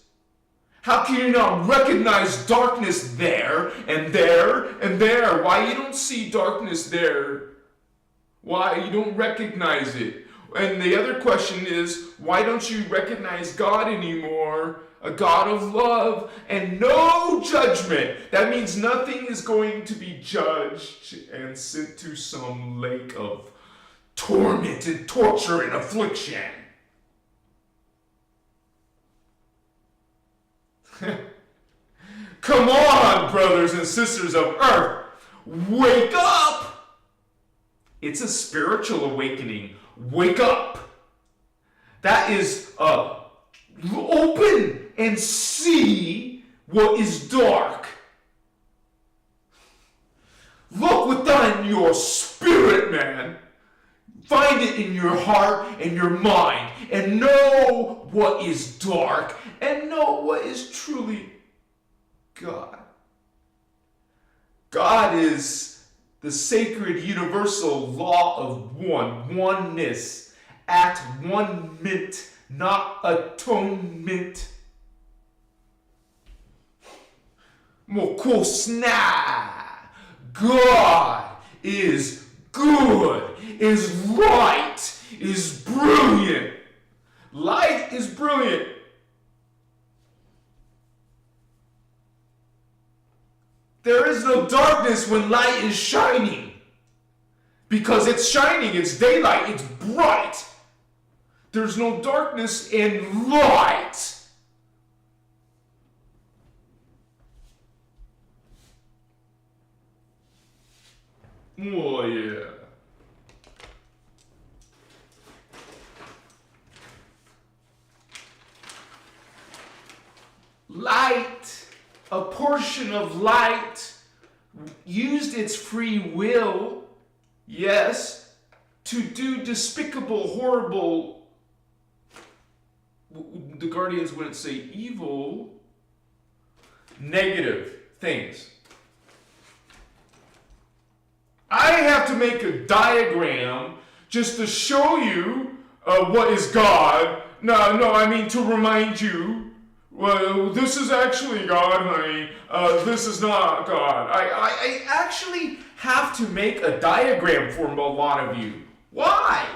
How can you not recognize darkness there and there and there? Why you don't see darkness there? Why you don't recognize it? And the other question is, why don't you recognize God anymore? A God of love and no judgment. That means nothing is going to be judged and sent to some lake of torment and torture and affliction. Come on, brothers and sisters of earth, wake up! It's a spiritual awakening. Wake up! That is open and see what is dark. Look within your spirit, man. Find it in your heart and your mind and know what is dark and know what is truly God. God is the sacred universal law of oneness, at one mint, not atonement. Mokosna. God is good, is light, is brilliant. Light is brilliant. There is no darkness when light is shining. Because it's shining, it's daylight, it's bright. There's no darkness in light. Oh, yeah. Light, a portion of light, used its free will, yes, to do despicable, horrible, the Guardians wouldn't say evil, negative things. I have to make a diagram just to show you what is God. No, I mean to remind you, well, this is actually God, honey. This is not God. I actually have to make a diagram for a lot of you. Why?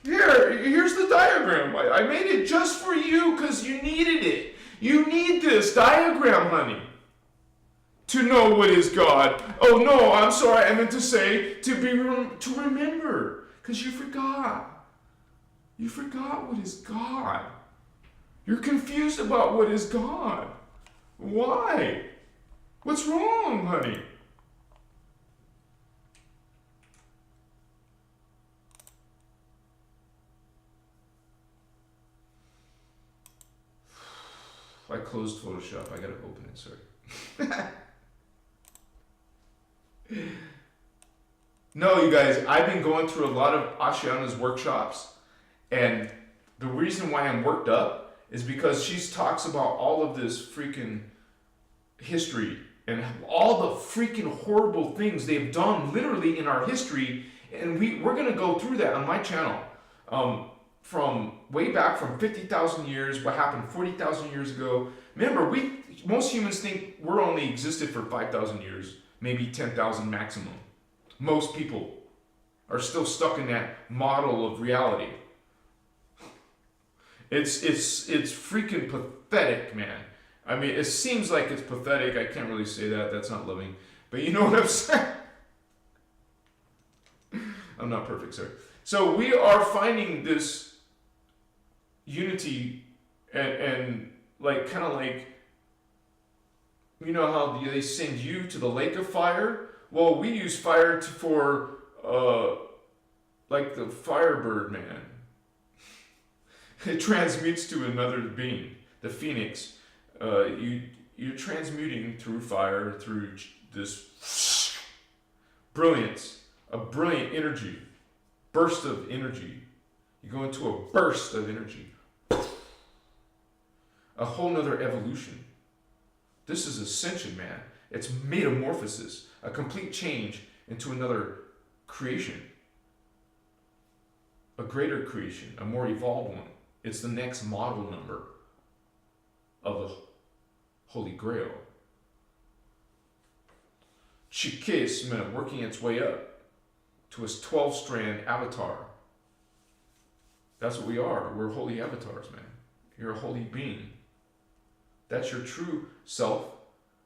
Here's the diagram. I made it just for you because you needed it. You need this diagram, honey, to know what is God. Oh no, I'm sorry. I meant to say to remember, because you forgot. You forgot what is God. You're confused about what is God. Why? What's wrong, honey? I closed Photoshop. I gotta open it, sorry. No, you guys, I've been going through a lot of Ashiana's workshops, and the reason why I'm worked up is because she talks about all of this freaking history and all the freaking horrible things they've done literally in our history, and we're going to go through that on my channel. From way back from 50,000 years, what happened 40,000 years ago. Remember, most humans think we're only existed for 5,000 years. maybe 10,000 maximum. Most people are still stuck in that model of reality. It's freaking pathetic, man. I mean, it seems like it's pathetic. I can't really say that. That's not loving. But you know what I'm saying? I'm not perfect, sir. So we are finding this unity and like, kind of like, you know how they send you to the lake of fire? Well, we use fire for, like the Firebird man. It transmutes to another being, the phoenix. You're transmuting through fire, through this brilliance, a brilliant energy, burst of energy. You go into a burst of energy. A whole nother evolution. This is ascension, man. It's metamorphosis, a complete change into another creation. A greater creation, a more evolved one. It's the next model number of the Holy Grail. Chikism working its way up to its 12-strand avatar. That's what we are. We're holy avatars, man. You're a holy being. That's your true self.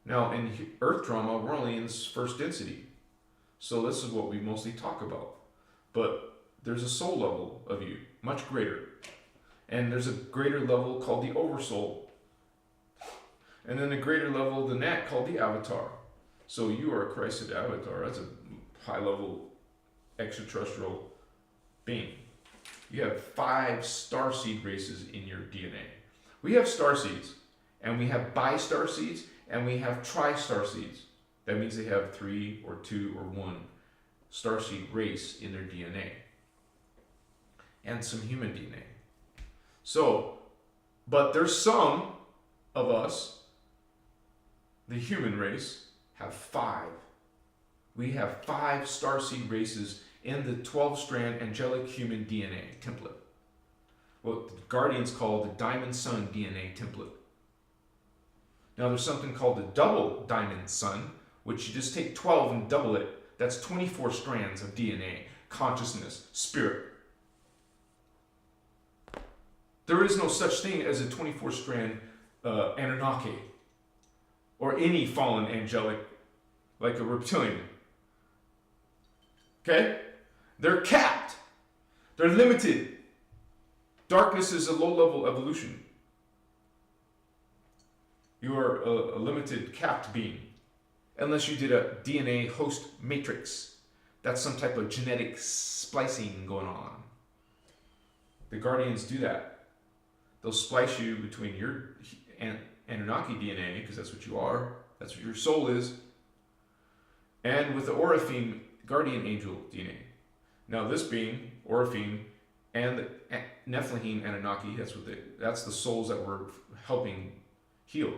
Now, in Earth drama, we're only in this first density. So this is what we mostly talk about. But there's a soul level of you, much greater. And there's a greater level called the oversoul. And then a greater level than that called the avatar. So you are a Christed avatar. That's a high-level extraterrestrial being. You have 5 starseed races in your DNA. We have starseeds, and we have bi-starseeds, and we have tri-starseeds. That means they have 3 or 2 or 1 starseed race in their DNA. And some human DNA. So, but there's some of us, the human race, have 5. We have 5 starseed races in the 12-strand angelic human DNA template. What the Guardians call the Diamond Sun DNA template. Now there's something called the double Diamond Sun, which you just take 12 and double it. That's 24 strands of DNA, consciousness, spirit. There is no such thing as a 24-strand Anunnaki or any fallen angelic like a reptilian. Okay? They're capped. They're limited. Darkness is a low-level evolution. You are a limited, capped being. Unless you did a DNA host matrix. That's some type of genetic splicing going on. The Guardians do that. They'll splice you between your Anunnaki DNA, because that's what you are, that's what your soul is, and with the Oraphim Guardian Angel DNA. Now this being, Oraphim, and the Nephilim Anunnaki, that's the souls that we're helping heal.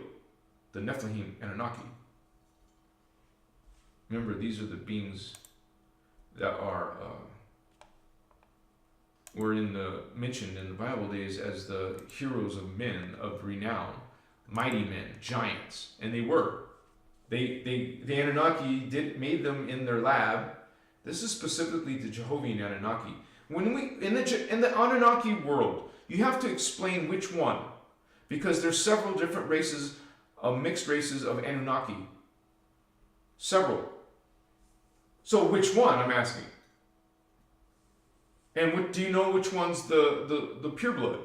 The Nephilim Anunnaki. Remember, these are the beings that are were mentioned in the Bible days as the heroes of men of renown, mighty men, giants, and they were. The Anunnaki made them in their lab. This is specifically the Jehovah's Anunnaki. When we in the Anunnaki world, you have to explain which one, because there's several different races, mixed races of Anunnaki. Several. So which one? I'm asking. And do you know which one's the pure blood?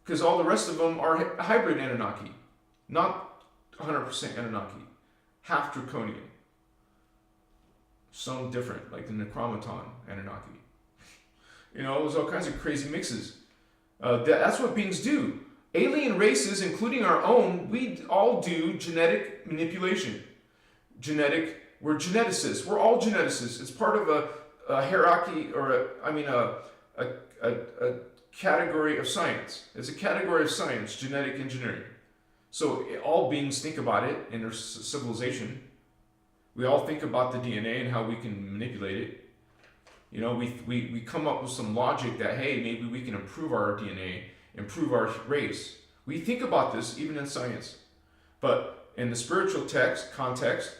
Because all the rest of them are hybrid Anunnaki, not 100% Anunnaki, half draconian. Some different, like the Necromaton Anunnaki. You know, there's all kinds of crazy mixes. That's what beings do. Alien races, including our own, we all do genetic manipulation. We're geneticists. We're all geneticists. It's part of a hierarchy, or a category of science. It's a category of science, genetic engineering. So all beings think about it in their civilization. We all think about the DNA and how we can manipulate it. You know, we come up with some logic that, hey, maybe we can improve our DNA, improve our race. We think about this even in science. But in the spiritual context,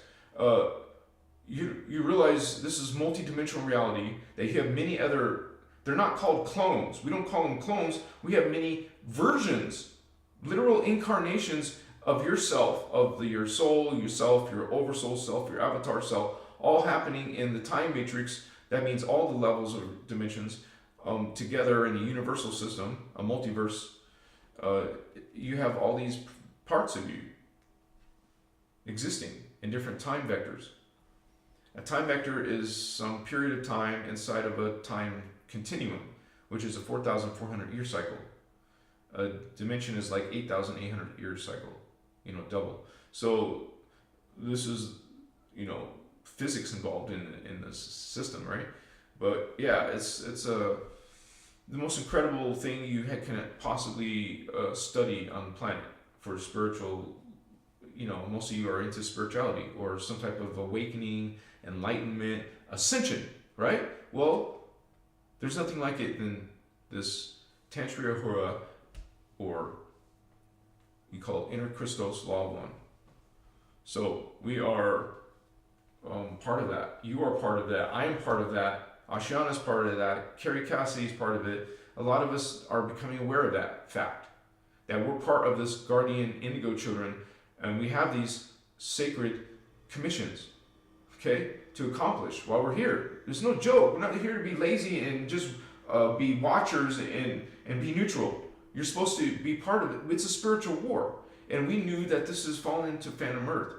you realize this is multi-dimensional reality, that you have many other, they're not called clones. We don't call them clones. We have many versions, literal incarnations of yourself, of your soul, yourself, your oversoul self, your avatar self, all happening in the time matrix. That means all the levels of dimensions together in a universal system, a multiverse. You have all these parts of you existing in different time vectors. A time vector is some period of time inside of a time continuum, which is a 4,400 year cycle. A dimension is like 8,800 year cycle, double. So this is, physics involved in this system, right? But yeah, it's the most incredible thing you can possibly study on the planet for spiritual. Most of you are into spirituality or some type of awakening, enlightenment, ascension, right? Well, there's nothing like it than this Tantriya Hura, or you call it innerchristos law of one. So we are part of that. You are part of that. I am part of that. Ashiana is part of that. Carrie Cassidy is part of it. A lot of us are becoming aware of that fact, that we're part of this guardian indigo children, and we have these sacred commissions, okay, to accomplish while we're here. There's no joke. We're not here to be lazy and just be watchers and be neutral. You're supposed to be part of it. It's a spiritual war. And we knew that this is falling into Phantom Earth.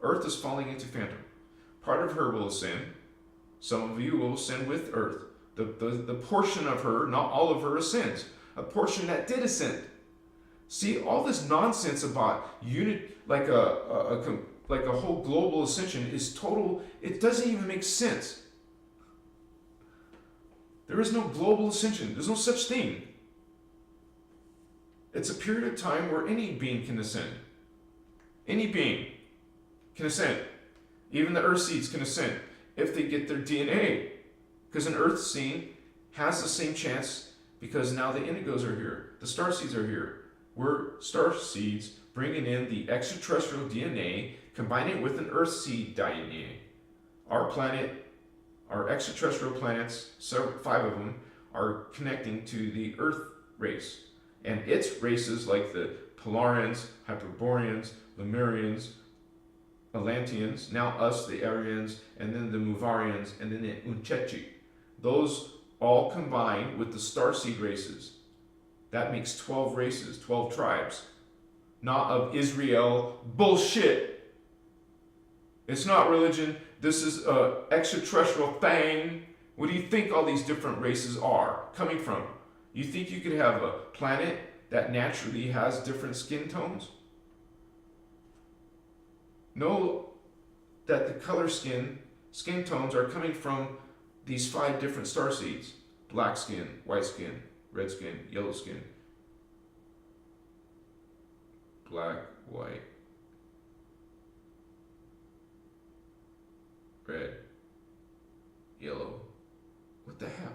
Earth is falling into Phantom. Part of her will ascend. Some of you will ascend with Earth. The portion of her, not all of her, ascends. A portion that did ascend. See, all this nonsense about unit, like a whole global ascension is total, it doesn't even make sense. There is no global ascension. There's no such thing. It's a period of time where any being can ascend. Any being can ascend. Even the earth seeds can ascend if they get their DNA. Because an earth seed has the same chance, because now the indigos are here. The star seeds are here. We're star seeds bringing in the extraterrestrial DNA, combining it with an earth seed DNA. Our planet, our extraterrestrial planets, 5 of them, are connecting to the earth race. And its races like the Polarians, Hyperboreans, Lemurians, Atlanteans, now us, the Aryans, and then the Muvarians, and then the Unchechi. Those all combine with the Starseed races. That makes 12 races, 12 tribes. Not of Israel. Bullshit. It's not religion. This is an extraterrestrial thing. What do you think all these different races are coming from? You think you could have a planet that naturally has different skin tones? Know that the color skin tones are coming from these 5 different star seeds. Black skin, white skin, red skin, yellow skin. Black, white, red, yellow. What the hell?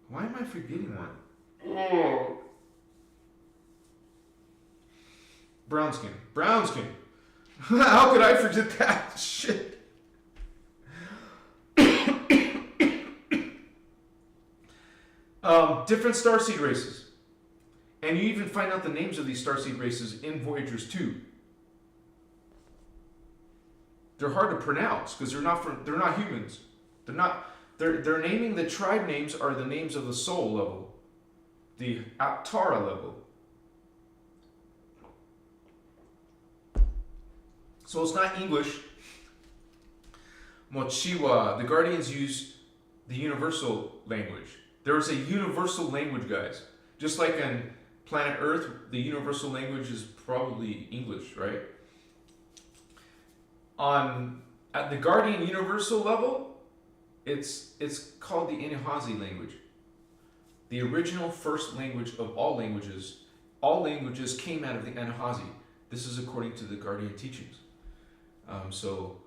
Why am I forgetting one? Oh. Brown skin. Brown skin. How could I forget that? Shit. Different starseed races. And you even find out the names of these starseed races in Voyagers 2. They're hard to pronounce because they're not humans. They're naming the tribe names are the names of the soul level, the Aptara level. So it's not English. Mochiwa, the Guardians use the universal language. There is a universal language, guys. Just like on planet Earth, the universal language is probably English, right? At the Guardian universal level, it's called the Anahazi language. The original first language of all languages came out of the Anahazi. This is according to the Guardian teachings. So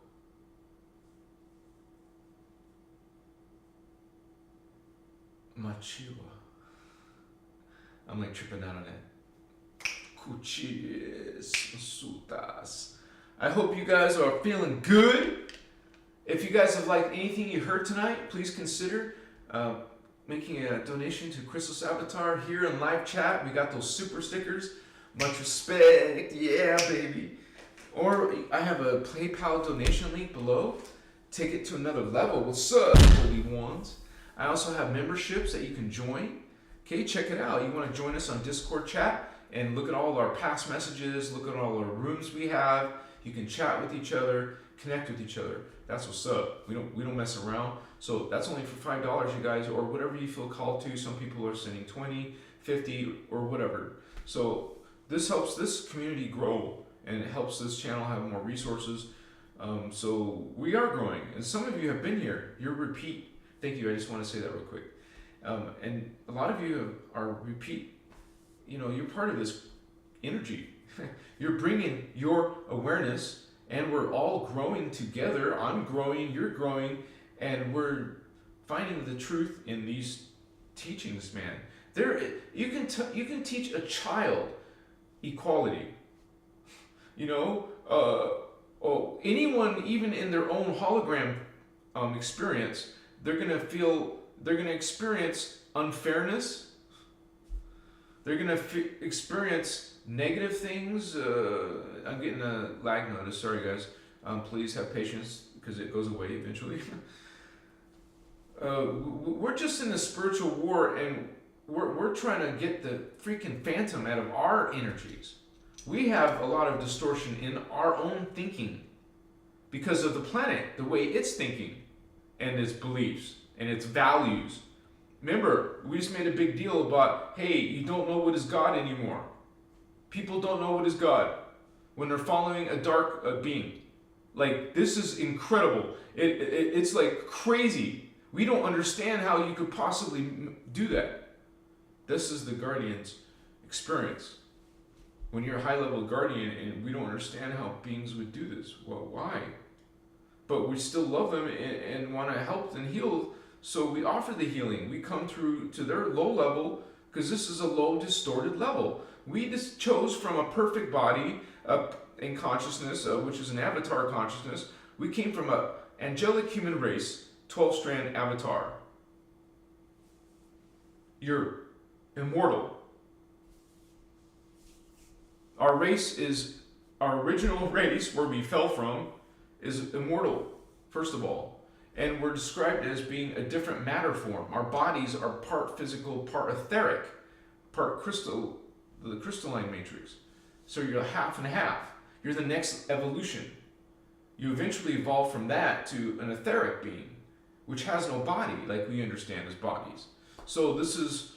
Machiwa. I'm like tripping out on that. I hope you guys are feeling good. If you guys have liked anything you heard tonight, please consider making a donation to Christos Avatar here in live chat. We got those super stickers. Much respect. Yeah, baby. Or I have a PayPal donation link below. Take it to another level. What's up, holy ones? I also have memberships that you can join. Okay, check it out. You want to join us on Discord chat and look at all our past messages, look at all our rooms we have. You can chat with each other, connect with each other. That's what's up. We don't mess around. So that's only for $5, you guys, or whatever you feel called to. Some people are sending 20, 50, or whatever. So this helps this community grow, and it helps this channel have more resources. So we are growing, and some of you have been here. You're repeat. Thank you. I just want to say that real quick. And a lot of you are repeat. You know, you're part of this energy. You're bringing your awareness, and we're all growing together. I'm growing, you're growing, and we're finding the truth in these teachings, man. You can teach a child equality. You know, anyone, even in their own hologram experience, they're gonna experience unfairness. They're gonna experience negative things. I'm getting a lag notice. Sorry, guys. Please have patience because it goes away eventually. We're just in a spiritual war, and we're trying to get the freaking phantom out of our energies. We have a lot of distortion in our own thinking because of the planet, the way it's thinking, and its beliefs and its values. Remember, we just made a big deal about, hey, you don't know what is God anymore. People don't know what is God when they're following a dark being. Like, this is incredible. It's like crazy. We don't understand how you could possibly do that. This is the Guardian's experience. When you're a high-level Guardian and we don't understand how beings would do this. Well, why? But we still love them and want to help and heal, so we offer the healing. We come through to their low level because this is a low, distorted level. We just chose from a perfect body in consciousness, which is an avatar consciousness. We came from an angelic human race, 12-strand avatar. You're immortal. Our race is, our original race, where we fell from, is immortal, first of all. And we're described as being a different matter form. Our bodies are part physical, part etheric, part crystal, the crystalline matrix. So you're half and half. You're the next evolution. You eventually evolve from that to an etheric being, which has no body, like we understand as bodies. So this is,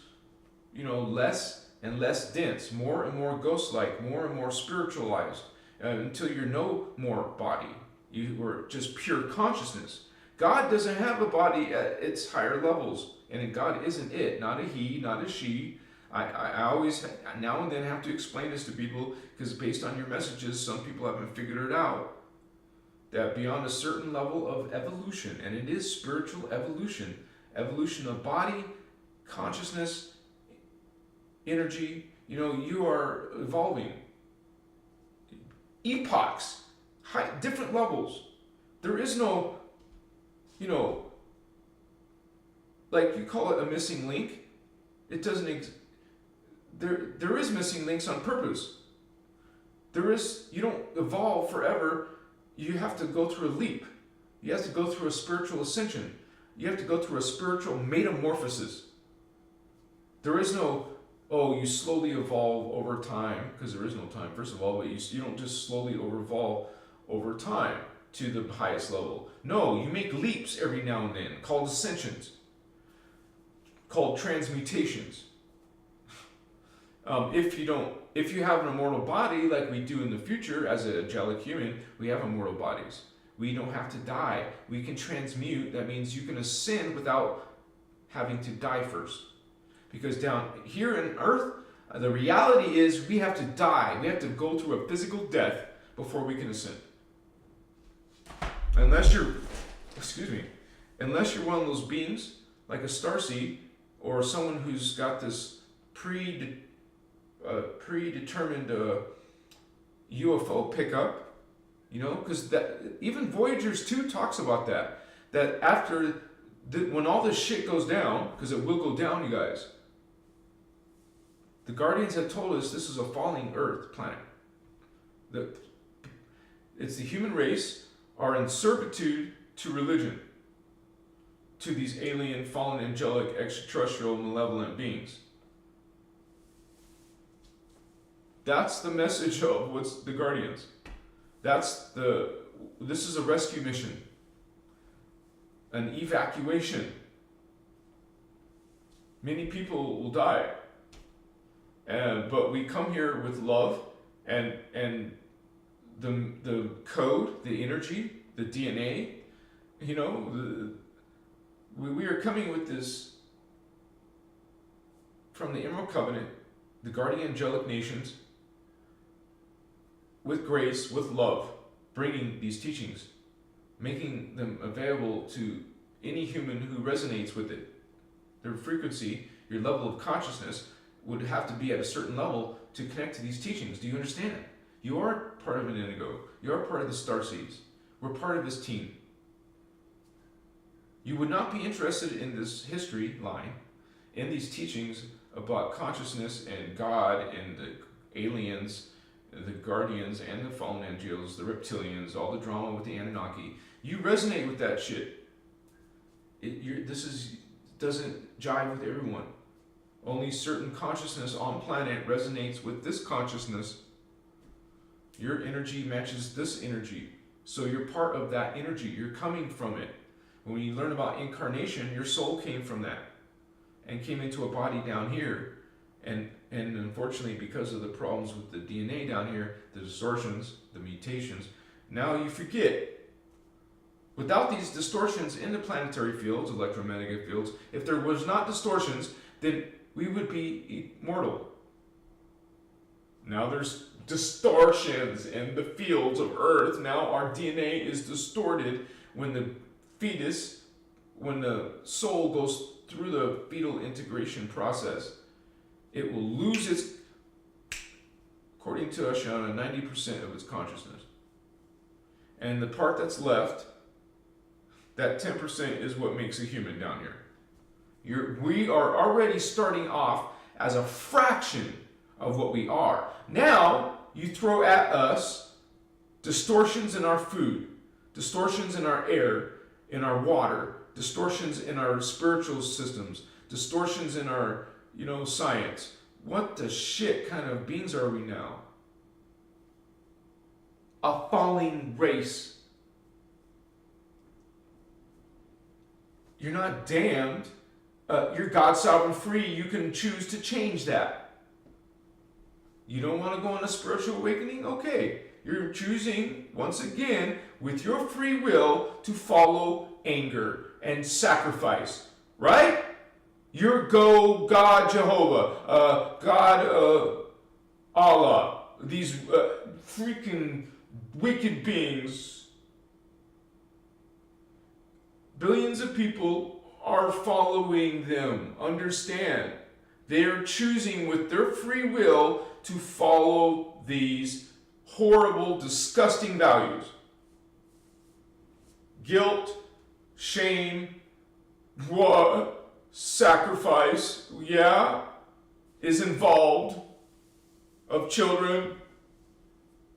you know, less and less dense, more and more ghost-like, more and more spiritualized, until you're no more body. You were just pure consciousness. God doesn't have a body at its higher levels, and God isn't it, not a he, not a she. I always, now and then, have to explain this to people, because based on your messages, some people haven't figured it out, that beyond a certain level of evolution, and it is spiritual evolution, evolution of body, consciousness, energy, you know, you are evolving. Epochs, different levels. There is no, you know, like you call it a missing link. It doesn't there is missing links on purpose. You don't evolve forever. You have to go through a leap. You have to go through a spiritual ascension. You have to go through a spiritual metamorphosis. There is no, oh, you slowly evolve over time, because there is no time, first of all, but you don't just slowly evolve over time to the highest level. No, you make leaps every now and then, called ascensions, called transmutations. If you have an immortal body, like we do in the future as an angelic human, we have immortal bodies. We don't have to die. We can transmute. That means you can ascend without having to die first. Because down here in Earth, the reality is we have to die. We have to go through a physical death before we can ascend. Unless you're one of those beings, like a starseed, or someone who's got this predetermined UFO pickup, you know, because that even Voyagers 2 talks about that. That after when all this shit goes down, because it will go down, you guys. The Guardians have told us this is a falling Earth planet. It's the human race are in servitude to religion, to these alien, fallen, angelic, extraterrestrial, malevolent beings. That's the message of what's the Guardians. This is a rescue mission, an evacuation. Many people will die, but we come here with love and the code, the energy, the DNA. You know, we are coming with this from the Emerald Covenant, the guardian angelic nations, with grace, with love, bringing these teachings, making them available to any human who resonates with it. Their frequency, your level of consciousness, would have to be at a certain level to connect to these teachings. Do you understand? You are part of an indigo. You are part of the Starseeds. We're part of this team. You would not be interested in this history line, in these teachings about consciousness and God and the aliens, the Guardians and the fallen angels, the reptilians, all the drama with the Anunnaki. You resonate with that shit. Doesn't jive with everyone. Only certain consciousness on planet resonates with this consciousness. Your energy matches this energy. So you're part of that energy. You're coming from it. When you learn about incarnation, your soul came from that and came into a body down here. And unfortunately, because of the problems with the DNA down here, the distortions, the mutations, now you forget. Without these distortions in the planetary fields, electromagnetic fields, if there was not distortions, then we would be immortal. Now there's distortions in the fields of Earth. Now our DNA is distorted when the fetus, when the soul goes through the fetal integration process. It will lose its, according to Ascension, 90% of its consciousness. And the part that's left, that 10% is what makes a human down here. We are already starting off as a fraction of what we are. Now, you throw at us distortions in our food, distortions in our air, in our water, distortions in our spiritual systems, distortions in our, science. What the shit kind of beings are we now? A falling race. You're not damned. You're God sovereign free. You can choose to change that. You don't want to go on a spiritual awakening? Okay. You're choosing, once again, with your free will, to follow anger and sacrifice. Right? You're God Jehovah, God Allah, these freaking wicked beings. Billions of people are following them. Understand? They are choosing with their free will to follow these horrible, disgusting values. Guilt, shame, sacrifice, is involved of children.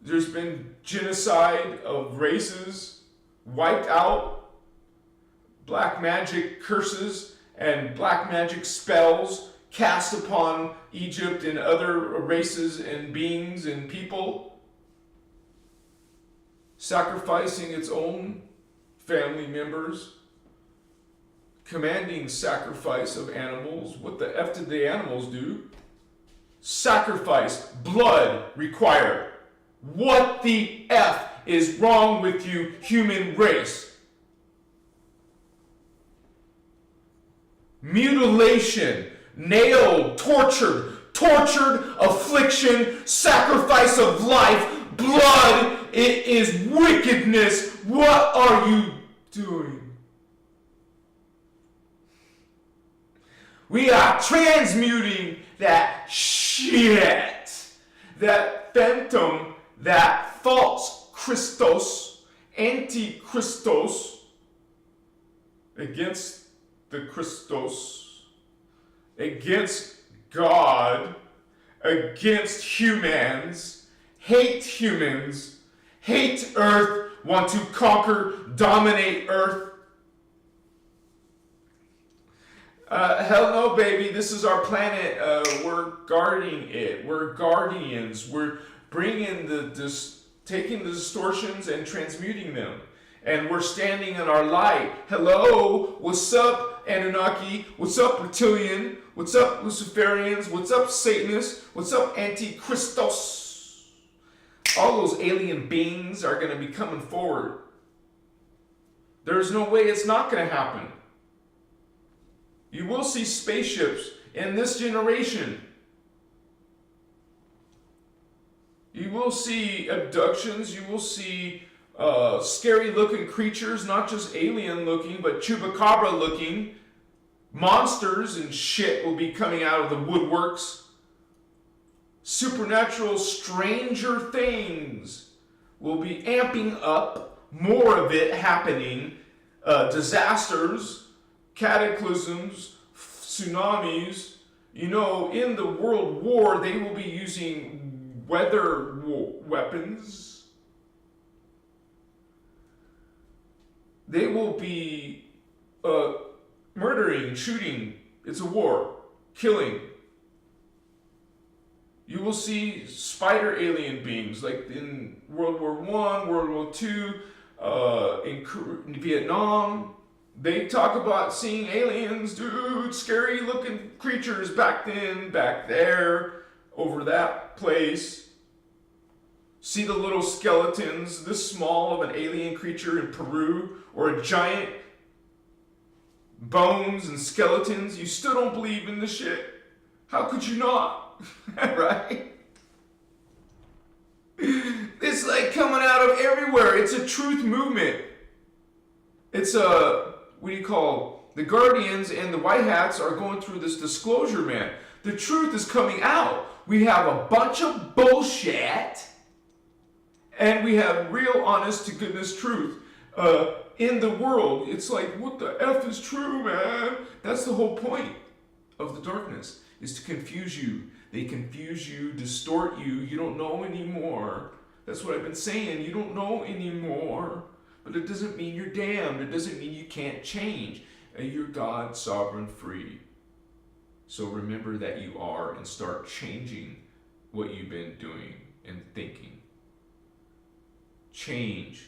There's been genocide of races wiped out, black magic curses and black magic spells cast upon Egypt and other races and beings and people, sacrificing its own family members, commanding sacrifice of animals. What the F did the animals do? Sacrifice, blood required. What the F is wrong with you, human race? Mutilation, nailed, tortured, affliction, sacrifice of life, blood. It is wickedness. What are you doing? We are transmuting that shit. that phantom, that false Christos, anti-Christos, against the Christos, against God, against humans, hate Earth, want to conquer, dominate Earth. Hell no, baby. This is our planet. We're guarding it. We're guardians. We're bringing taking the distortions and transmuting them. And we're standing in our light. Hello, what's up, Anunnaki? What's up, Reptilian? What's up, Luciferians? What's up, Satanists? What's up, Antichristos? All those alien beings are going to be coming forward. There's no way it's not going to happen. You will see spaceships in this generation. You will see abductions. You will see scary looking creatures, not just alien looking, but chupacabra looking. Monsters and shit will be coming out of the woodworks. Supernatural stranger things will be amping up. More of it happening. Disasters, cataclysms, tsunamis. You know, in the world war, they will be using weather weapons. They will be murdering, shooting. It's a war. Killing. You will see spider alien beings like in World War I, World War II, in Vietnam. They talk about seeing aliens, dude, scary looking creatures back then, back there, over that place. See the little skeletons, this small of an alien creature in Peru, or a giant bones and skeletons. You still don't believe in this shit. How could you not? Right? It's like coming out of everywhere. It's a truth movement. It's a, what do you call, the Guardians and the White Hats are going through this disclosure, man. The truth is coming out. We have a bunch of bullshit, and we have real honest to goodness truth in the world. It's like, what the F is true, man? That's the whole point of the darkness, is to confuse you. They confuse you, distort you. You don't know anymore. That's what I've been saying. You don't know anymore. But it doesn't mean you're damned. It doesn't mean you can't change. You're God, sovereign, free. So remember that you are, and start changing what you've been doing and thinking. Change.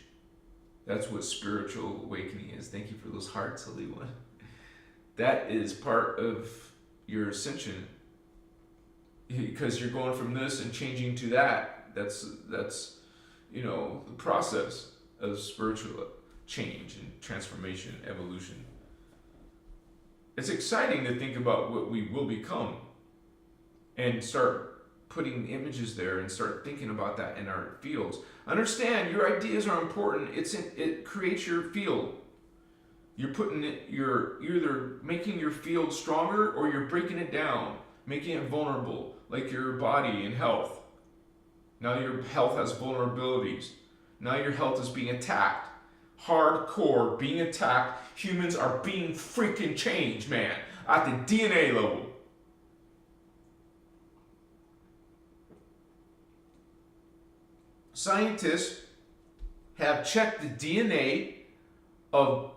That's what spiritual awakening is. Thank you for those hearts, Holy One. That is part of your ascension. Because you're going from this and changing to that. That's you know, the process of spiritual change and transformation, evolution. It's exciting to think about what we will become and start putting images there and start thinking about that in our fields. Understand, your ideas are important. It creates your field. You're putting it, you're either making your field stronger or you're breaking it down, making it vulnerable, like your body and health. Now your health has vulnerabilities. Now your health is being attacked. Hardcore, being attacked. Humans are being freaking changed, man, at the DNA level. Scientists have checked the DNA of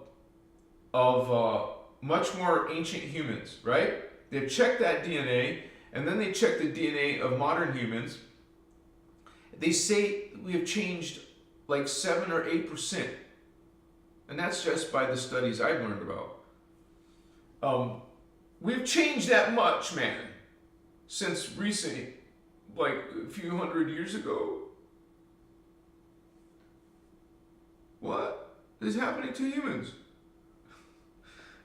much more ancient humans, right? They've checked that DNA, and then they check the DNA of modern humans. They say we have changed like 7 or 8%. And that's just by the studies I've learned about. We've changed that much, man, since recent, like a few hundred years ago. What is happening to humans?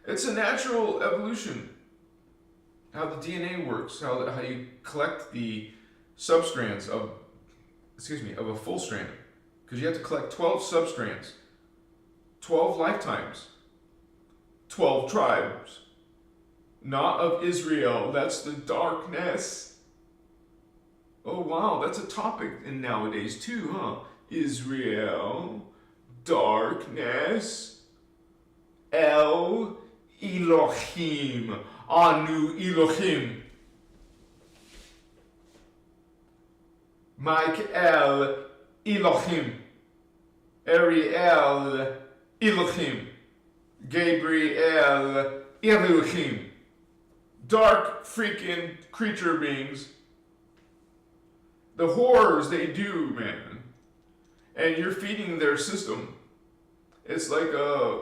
It's a natural evolution. How the DNA works, how you collect the substrands of a full strand. Because you have to collect 12 substrands, 12 lifetimes, 12 tribes. Not of Israel, that's the darkness. Oh wow, that's a topic in nowadays too, huh? Israel, darkness, El Elohim, Anu Elohim, Michael Elohim, Ariel Elohim, Gabriel Elohim. Dark freaking creature beings. The horrors they do, man. And you're feeding their system. It's like a...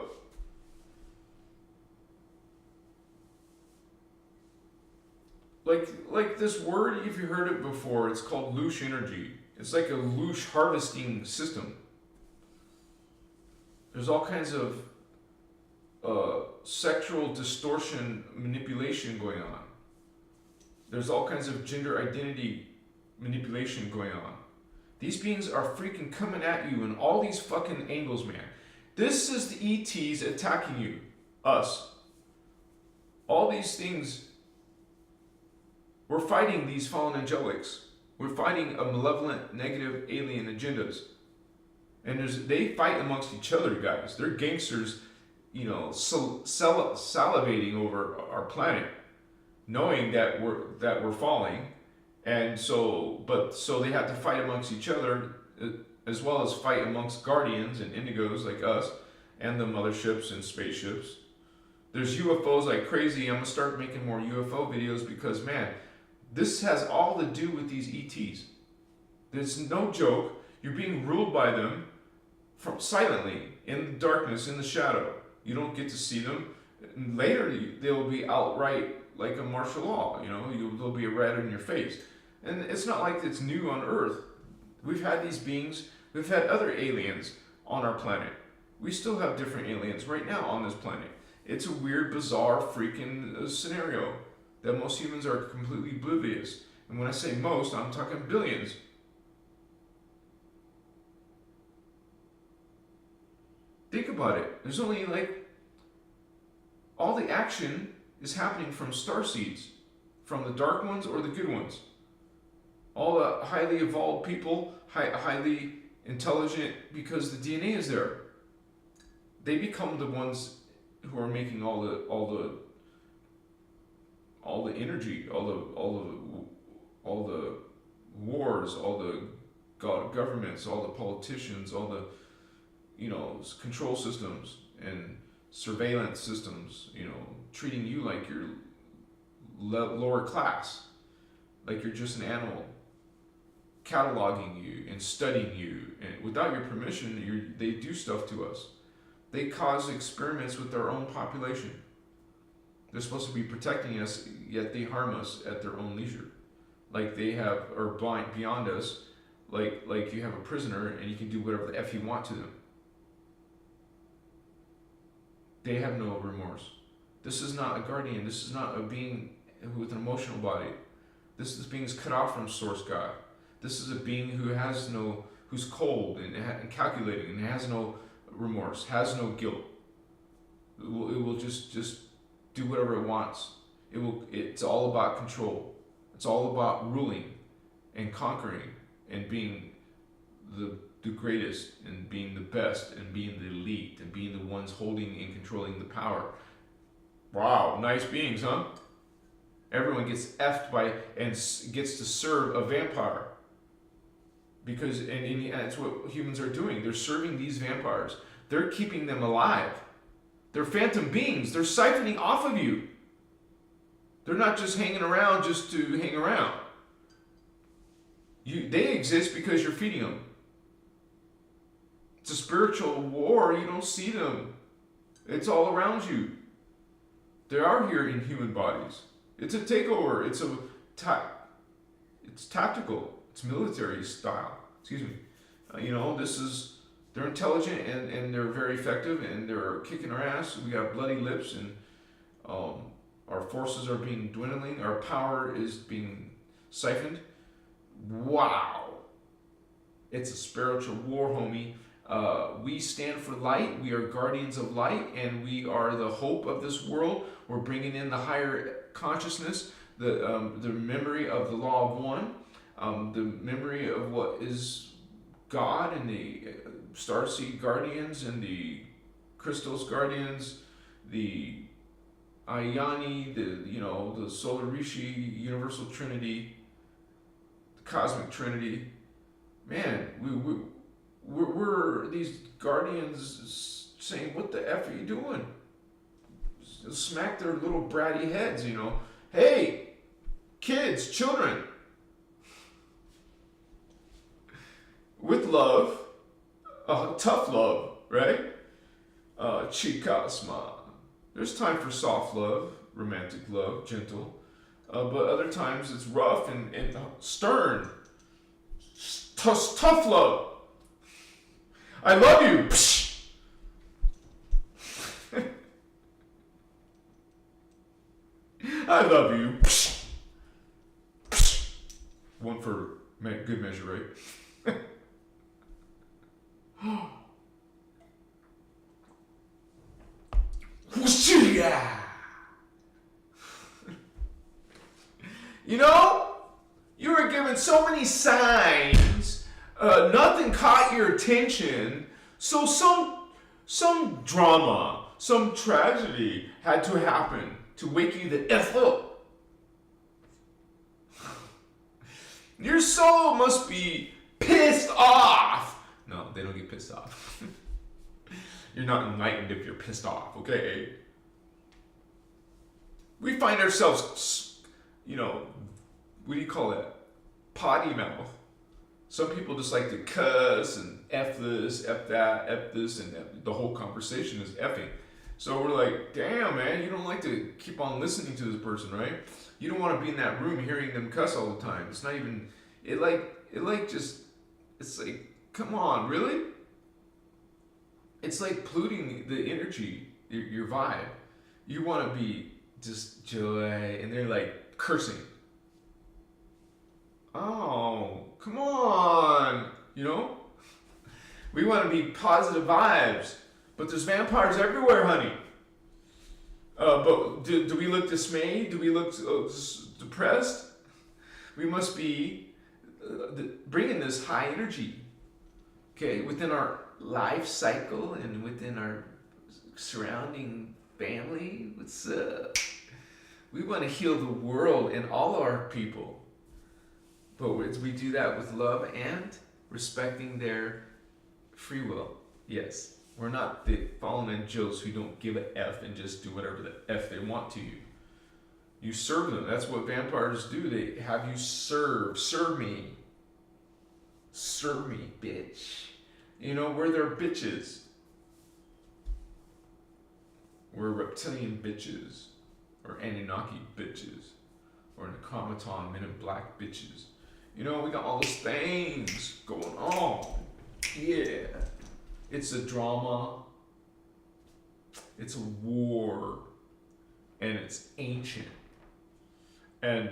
Like this word, if you heard it before, it's called loosh energy. It's like a loosh harvesting system. There's all kinds of sexual distortion manipulation going on. There's all kinds of gender identity manipulation going on. These beings are freaking coming at you in all these fucking angles, man. This is the ETs attacking you. Us. All these things. We're fighting these fallen angelics. We're fighting a malevolent, negative, alien agendas. And they fight amongst each other, guys. They're gangsters, you know, salivating over our planet, knowing that we're falling, and so they have to fight amongst each other, as well as fight amongst guardians and indigos like us, and the motherships and spaceships. There's UFOs like crazy. I'm gonna start making more UFO videos because, man, this has all to do with these ETs. There's no joke. You're being ruled by them from silently in the darkness, in the shadow. You don't get to see them. And later, they'll be outright like a martial law. You know, they'll be right in your face. And it's not like it's new on Earth. We've had these beings. We've had other aliens on our planet. We still have different aliens right now on this planet. It's a weird, bizarre, freaking scenario that most humans are completely oblivious. And when I say most, I'm talking billions. Think about it. There's only like, all the action is happening from starseeds, from the dark ones or the good ones. All the highly evolved people, highly intelligent, because the DNA is there. They become the ones who are making all the energy, all the wars, all the governments, all the politicians, all the, you know, control systems and surveillance systems, you know, treating you like you're lower class, like you're just an animal, cataloging you and studying you, and without your permission, they do stuff to us. They cause experiments with their own population. They're supposed to be protecting us, yet they harm us at their own leisure. Like they are beyond us, like you have a prisoner and you can do whatever the F you want to them. They have no remorse. This is not a guardian. This is not a being with an emotional body. This being is cut off from Source God. This is a being who's cold and calculating and has no remorse, has no guilt. It will just do whatever it wants. It's all about control. It's all about ruling and conquering and being the greatest and being the best and being the elite and being the ones holding and controlling the power. Wow, nice beings, huh? Everyone gets effed by and gets to serve a vampire. Because and that's what humans are doing. They're serving these vampires. They're keeping them alive. They're phantom beings. They're siphoning off of you. They're not just hanging around just to hang around. They exist because you're feeding them. It's a spiritual war. You don't see them. It's all around you. They are here in human bodies. It's a takeover. It's tactical. It's military style. Excuse me. They're intelligent and they're very effective and they're kicking our ass. We got bloody lips and our forces are being dwindling. Our power is being siphoned. Wow. It's a spiritual war, homie. We stand for light. We are guardians of light, and we are the hope of this world. We're bringing in the higher consciousness, the memory of the law of one. the memory of what is God and the Starseed Guardians and the Christos Guardians, the Ayani, the Solar Rishi, Universal Trinity, the Cosmic Trinity. Man, we're these guardians saying, "What the f are you doing?" Smack their little bratty heads, Hey, kids, children, with love, tough love, right? Chikasma. There's time for soft love, romantic love, gentle, but other times it's rough and stern. Tough love. I love you. I love you. One for good measure, right? You were given so many signs, nothing caught your attention, so some drama, some tragedy had to happen to wake you the F up. Your soul must be pissed off. No, they don't get pissed off. You're not enlightened if you're pissed off, okay? We find ourselves, what do you call that? Potty mouth. Some people just like to cuss and F this, F that, F this, and the whole conversation is effing. So we're like, damn, man, you don't like to keep on listening to this person, right? You don't want to be in that room hearing them cuss all the time. It's not even, it's like, come on, really? It's like polluting the energy, your vibe. You want to be just joy, and they're like cursing. Oh, come on, We want to be positive vibes, but there's vampires everywhere, honey. But do we look dismayed? Do we look depressed? We must be bringing this high energy, okay, within our life cycle and within our surrounding family. What's up? We want to heal the world and all our people. But we do that with love and respecting their free will. Yes. We're not the fallen angels who don't give a F and just do whatever the F they want to you. You serve them. That's what vampires do. They have you serve. Serve me. Serve me, bitch. We're their bitches. We're reptilian bitches. Or Anunnaki bitches. Or Necromaton Men in Black bitches. We got all these things going on. Yeah. It's a drama. It's a war. And it's ancient. And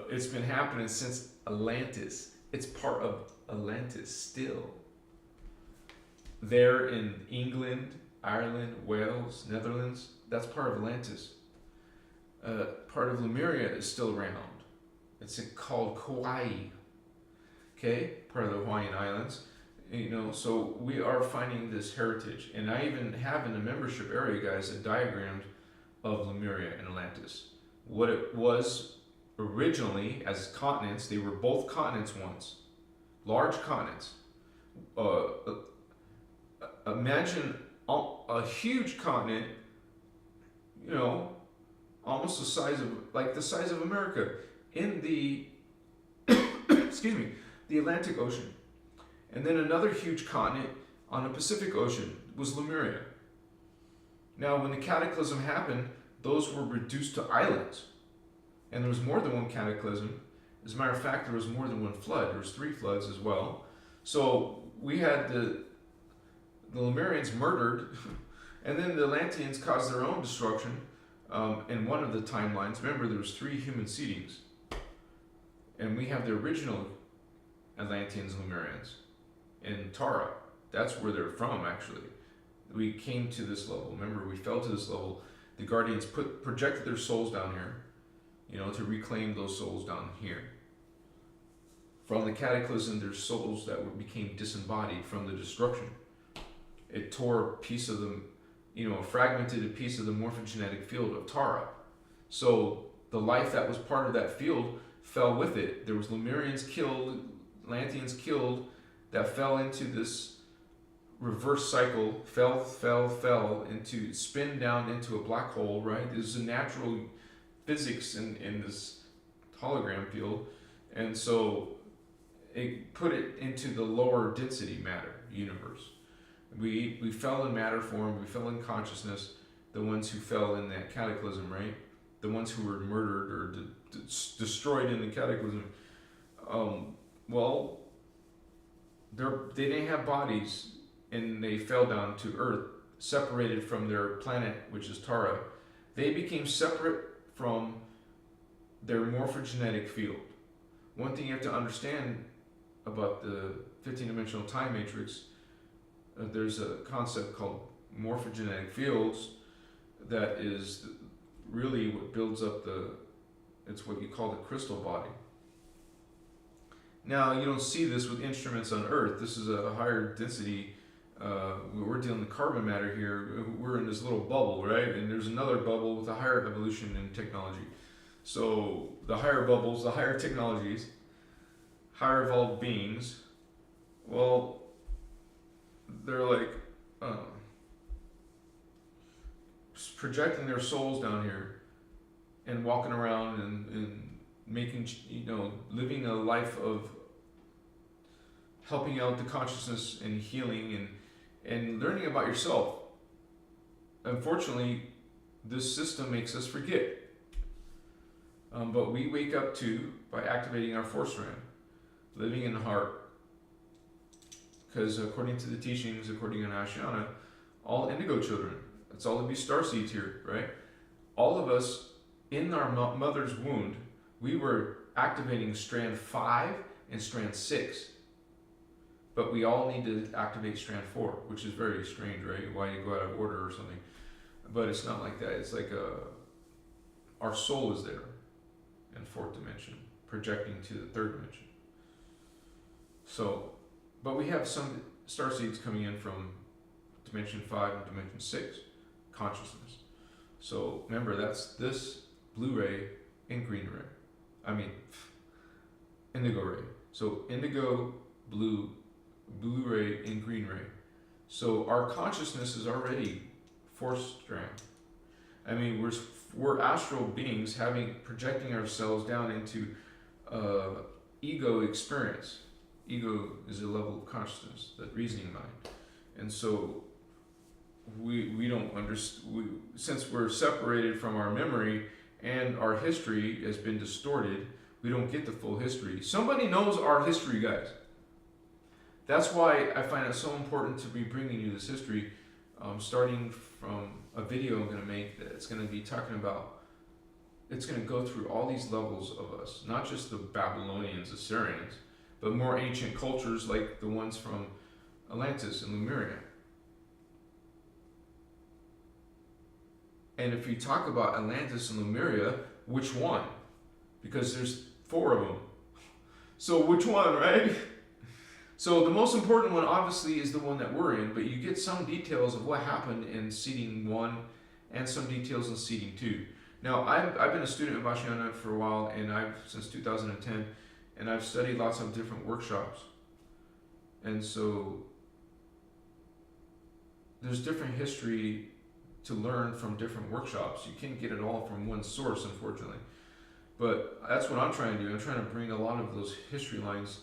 it's been happening since Atlantis. It's part of Atlantis still. There in England, Ireland, Wales, Netherlands, that's part of Atlantis. Part of Lemuria is still around. It's called Kauai. Okay? Part of the Hawaiian Islands. So we are finding this heritage. And I even have in the membership area, guys, a diagram of Lemuria and Atlantis. What it was originally as continents, they were both continents once. Large continents. Imagine a huge continent, almost the size of America, in the, the Atlantic Ocean. And then another huge continent on the Pacific Ocean was Lemuria. Now, when the cataclysm happened, those were reduced to islands. And there was more than one cataclysm. As a matter of fact, there was more than one flood. There was 3 floods as well. So we had the Lemurians murdered, and then the Atlanteans caused their own destruction in one of the timelines. Remember, there was 3 human seedings. And we have the original Atlanteans and Lemurians in Tara. That's where they're from, actually. We came to this level. Remember, we fell to this level. The Guardians projected their souls down here, to reclaim those souls down here from the cataclysm, there's souls that became disembodied from the destruction. It tore a piece of the, fragmented a piece of the morphogenetic field of Tara. So the life that was part of that field fell with it. There was Lemurians killed, Atlanteans killed, that fell into this reverse cycle, fell into, spin down into a black hole, right? There's a natural physics in this hologram field. And so it put it into the lower density matter universe. We fell in matter form, we fell in consciousness, the ones who fell in that cataclysm, right? The ones who were murdered or destroyed in the cataclysm. Well, they didn't have bodies, and they fell down to Earth, separated from their planet, which is Tara. They became separate from their morphogenetic field. One thing you have to understand about the 15-dimensional time matrix, there's a concept called morphogenetic fields that is really what builds up it's what you call the crystal body. Now, you don't see this with instruments on Earth. This is a higher density. We're dealing with carbon matter here. We're in this little bubble, right? And there's another bubble with a higher evolution in technology. So the higher bubbles, the higher technologies, higher evolved beings, well, they're like projecting their souls down here and walking around and making, living a life of helping out the consciousness and healing and learning about yourself. Unfortunately, this system makes us forget. But we wake up to by activating our fourth strand, living in the heart. Because according to the teachings, according to Ascension, all indigo children, it's all to be starseeds here, right? All of us in our mother's womb, we were activating strand 5 and strand 6. But we all need to activate strand 4, which is very strange, right? Why you go out of order or something. But it's not like that. It's like our soul is there in 4th dimension, projecting to the 3rd dimension. So, but we have some starseeds coming in from dimension 5 and dimension 6, consciousness. So remember, that's this blue ray and green ray. Indigo ray. So indigo, blue ray, and green ray. So our consciousness is already 4th strand. We're astral beings projecting ourselves down into ego experience. Ego is a level of consciousness, that reasoning mind. And so we don't understand, since we're separated from our memory and our history has been distorted, we don't get the full history. Somebody knows our history, guys. That's why I find it so important to be bringing you this history, starting from a video I'm going to make that's going to be talking about, it's going to go through all these levels of us, not just the Babylonians, Assyrians, but more ancient cultures like the ones from Atlantis and Lemuria. And if you talk about Atlantis and Lemuria, which one? Because there's 4 of them. So which one, right? So the most important one obviously is the one that we're in, but you get some details of what happened in seeding 1 and some details in seeding 2. Now, I've been a student of Ascension for a while, and since 2010, and I've studied lots of different workshops. And so there's different history to learn from different workshops. You can't get it all from one source, unfortunately. But that's what I'm trying to do. I'm trying to bring a lot of those history lines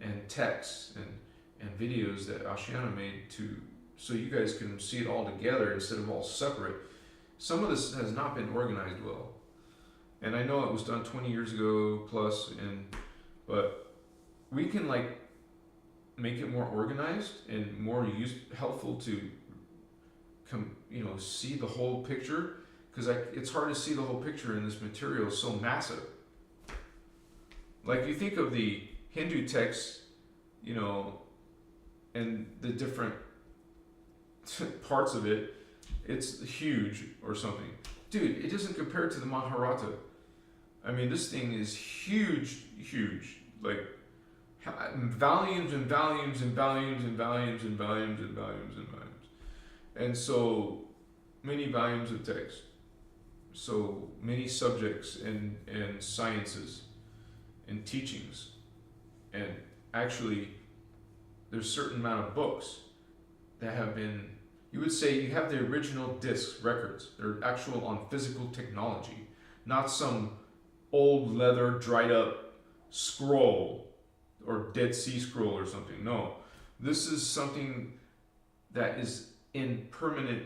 and texts and videos that Ascension made so you guys can see it all together instead of all separate. Some of this has not been organized well. And I know it was done 20 years ago plus, but we can make it more organized and more helpful to see the whole picture, because it's hard to see the whole picture in this material. It's so massive. Like you think of the Hindu texts, and the different parts of it, it's huge or something. Dude, it doesn't compare to the Mahabharata. This thing is huge, like volumes and volumes and volumes and volumes and volumes and volumes and volumes. And so many volumes of text. So many subjects and sciences and teachings. And actually, there's a certain amount of books that have been, you would say you have the original disc records. They're actual on physical technology, not some old leather dried up scroll or Dead Sea Scroll or something. No, this is something that is in permanent.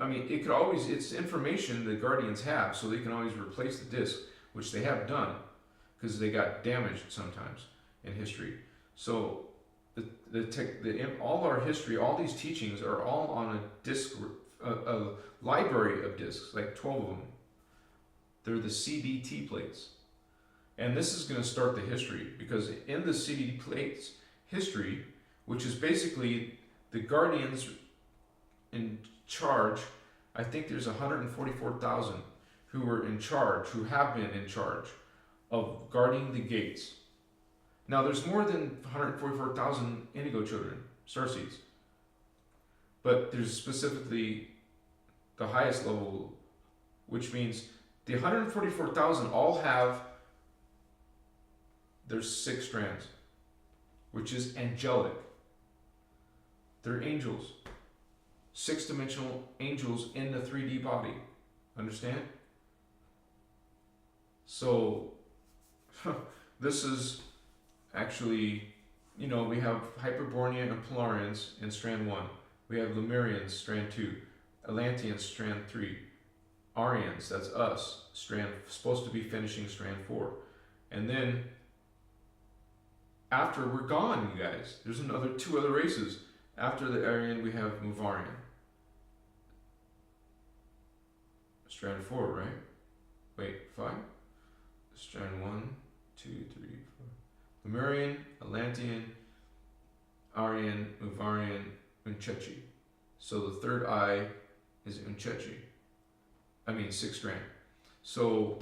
I mean, it could always, it's information the Guardians have, so they can always replace the disc, which they have done because they got damaged sometimes in history. So all our history, all these teachings are all on a disc, a library of discs, like 12 of them. They're the CDT plates. And this is going to start the history, because in the CDT plates history, which is basically the Guardians in charge, I think there's 144,000 who were in charge, who have been in charge of guarding the gates. Now, there's more than 144,000 indigo children, starseeds. But there's specifically the highest level, which means the 144,000 all have, there's 6 strands, which is angelic. They're angels. 6-dimensional angels in the 3D body. Understand? So, this is actually, you know, we have Hyperborean and Polarians in strand 1. We have Lemurians, strand 2. Atlanteans, strand 3. Aryans, that's us, strand, supposed to be finishing strand 4. And then, after we're gone, you guys, there's another 2 other races. After the Aryan, we have Muvarian. Strand 4, right? Wait, 5? Strand 1, 2, 3, 4. Lemurian, Atlantean, Aryan, Muvarian, Unchechi. So the third eye is Unchechi. I mean, 6th strand. So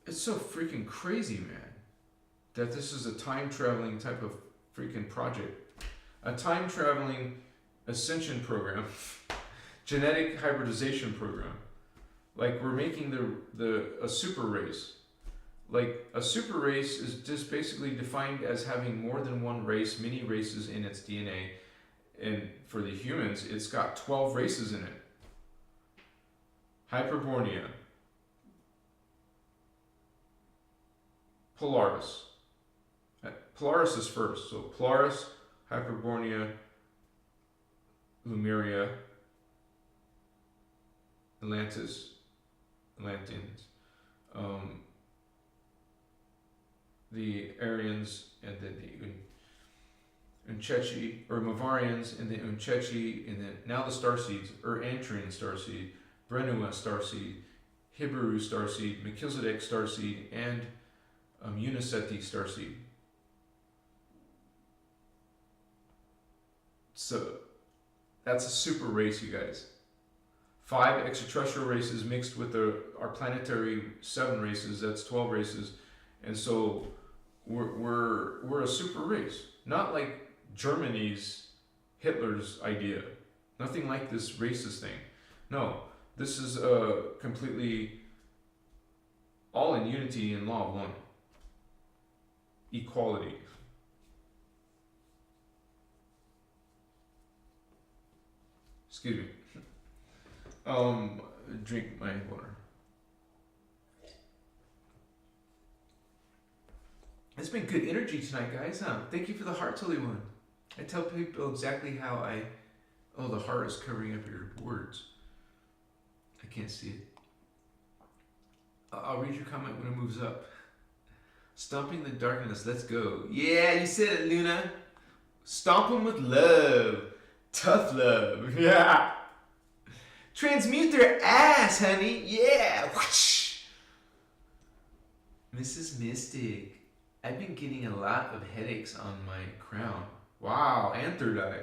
it's so freaking crazy, man, that this is a time-traveling type of freaking project. A time-traveling Ascension program. Genetic hybridization program. Like, we're making a super race. Like, a super race is just basically defined as having more than one race, many races in its DNA. And for the humans, it's got 12 races in it. Hyperborea. Polaris. Polaris is first. So Polaris, Hyperborea, Lemuria, Atlanteans, the Aryans, and then the Unchechi, or Mavarians, and the Unchechi, and then now the Starseeds, Antrian Starseed, Brenua Starseed, Hibiru Starseed, Melchizedek Starseed, and Uniseti Starseed. So that's a super race, you guys. 5 extraterrestrial races mixed with our planetary 7 races. That's 12 races, and so we're a super race. Not like Germany's, Hitler's idea. Nothing like this racist thing. No, this is completely all in unity and law of one. Equality. Excuse me. Drink my water. It's been good energy tonight, guys, huh? Thank you for the heart, Holy One. I tell people exactly how oh, the heart is covering up your words. I can't see it. I'll read your comment when it moves up. Stomping the darkness, let's go. Yeah, you said it, Luna. Stomp them with love. Tough love. Yeah. Transmute their ass, honey. Yeah. Whoosh. Mrs. Mystic, I've been getting a lot of headaches on my crown. Wow, and third eye.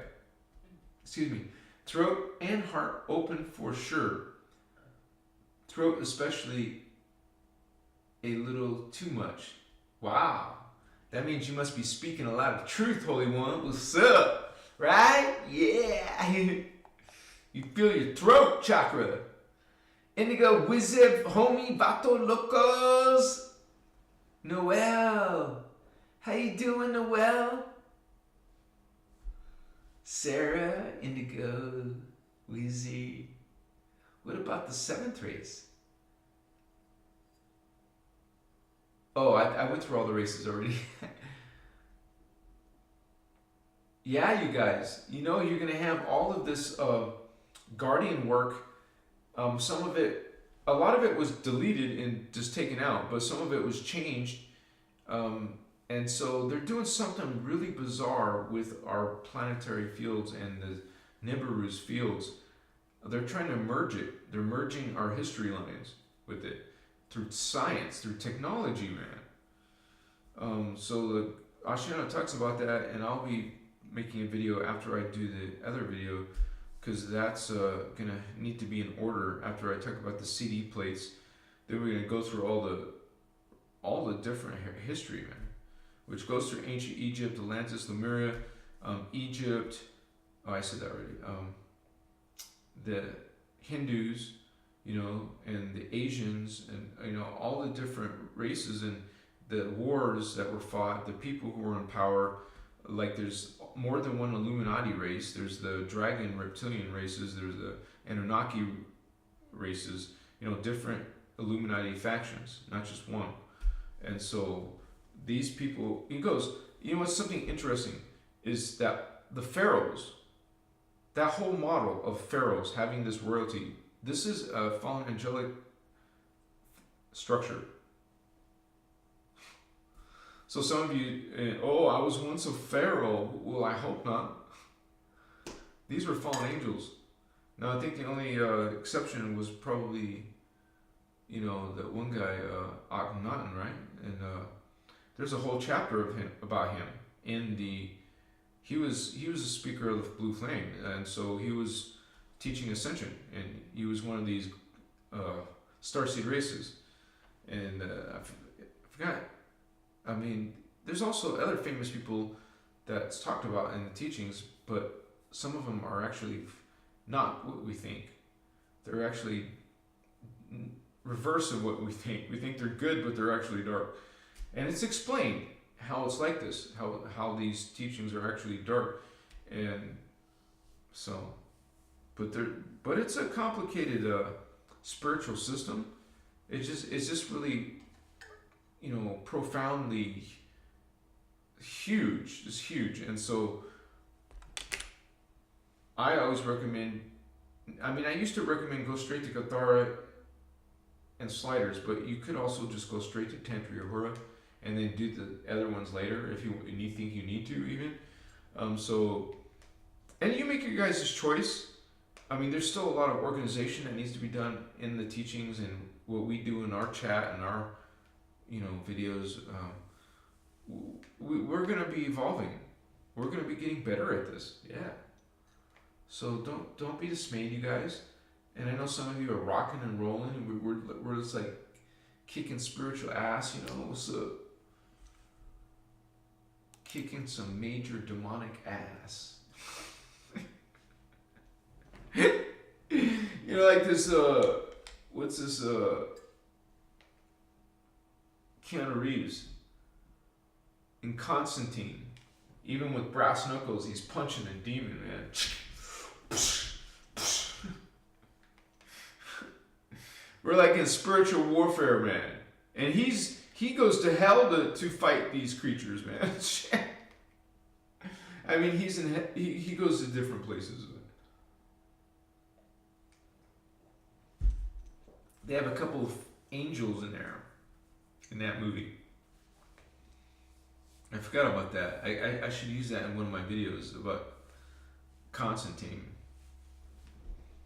Excuse me. Throat and heart open for sure. throat especially a little too much. Wow. That means you must be speaking a lot of truth, Holy One. What's up? Right? Yeah. You feel your throat chakra. Indigo, Wizip, Homie, Vato Locos. Noel. How you doing, Noel? Sarah, Indigo, Wizzy. What about the 7th race? Oh, I went through all the races already. Yeah, you guys. You know, you're going to have all of this Guardian work. Some of it, a lot of it was deleted and just taken out, but some of it was changed. And so they're doing something really bizarre with our planetary fields and the Nibiru's fields. They're trying to merge it. They're merging our history lines with it through science, through technology, man. So the Ashiana talks about that, and I'll be making a video after I do the other video, because that's gonna need to be in order after I talk about the CD plates. Then we're gonna go through all the different history, man, which goes through ancient Egypt, Atlantis, Lemuria, Egypt. Oh, I said that already. The Hindus, you know, and the Asians, and you know, all the different races and the wars that were fought, the people who were in power. Like, there's more than one Illuminati race. There's the dragon reptilian races. There's the Anunnaki races. You know, different Illuminati factions, not just one. And so these people, he goes, you know what's something interesting is that the pharaohs, that whole model of pharaohs having this royalty, this is a fallen angelic structure. So some of you, oh, I was once a pharaoh. Well, I hope not. These were fallen angels. Now, I think the only exception was probably, you know, that one guy, Akhenaten, right? And there's a whole chapter of him about him in the. He was a speaker of the Blue Flame, and so he was teaching Ascension, and he was one of these Starseed races, and I forgot. I mean, there's also other famous people that's talked about in the teachings, but some of them are actually not what we think. They're actually reverse of what we think. We think they're good, but they're actually dark. And it's explained how it's like this, how these teachings are actually dark. And so, but it's a complicated spiritual system. It's just really, you know, profoundly huge, just huge. And so I always recommend, I mean, I used to recommend go straight to Kathara and Sliders, but you could also just go straight to Tantra Uhura and then do the other ones later if you think you need to even. So, and you make your guys' choice. I mean, there's still a lot of organization that needs to be done in the teachings and what we do in our chat and our, you know, videos. We're going to be evolving. We're going to be getting better at this. Yeah. So don't be dismayed, you guys. And I know some of you are rocking and rolling, and we're just like kicking spiritual ass, you know. What's up? Kicking some major demonic ass. You know, like this, what's this, Keanu Reeves in Constantine. Even with brass knuckles, he's punching a demon, man. We're like in spiritual warfare, man. And he goes to hell to fight these creatures, man. I mean, he goes to different places. They have a couple of angels in there, in that movie. I forgot about that. I should use that in one of my videos about Constantine.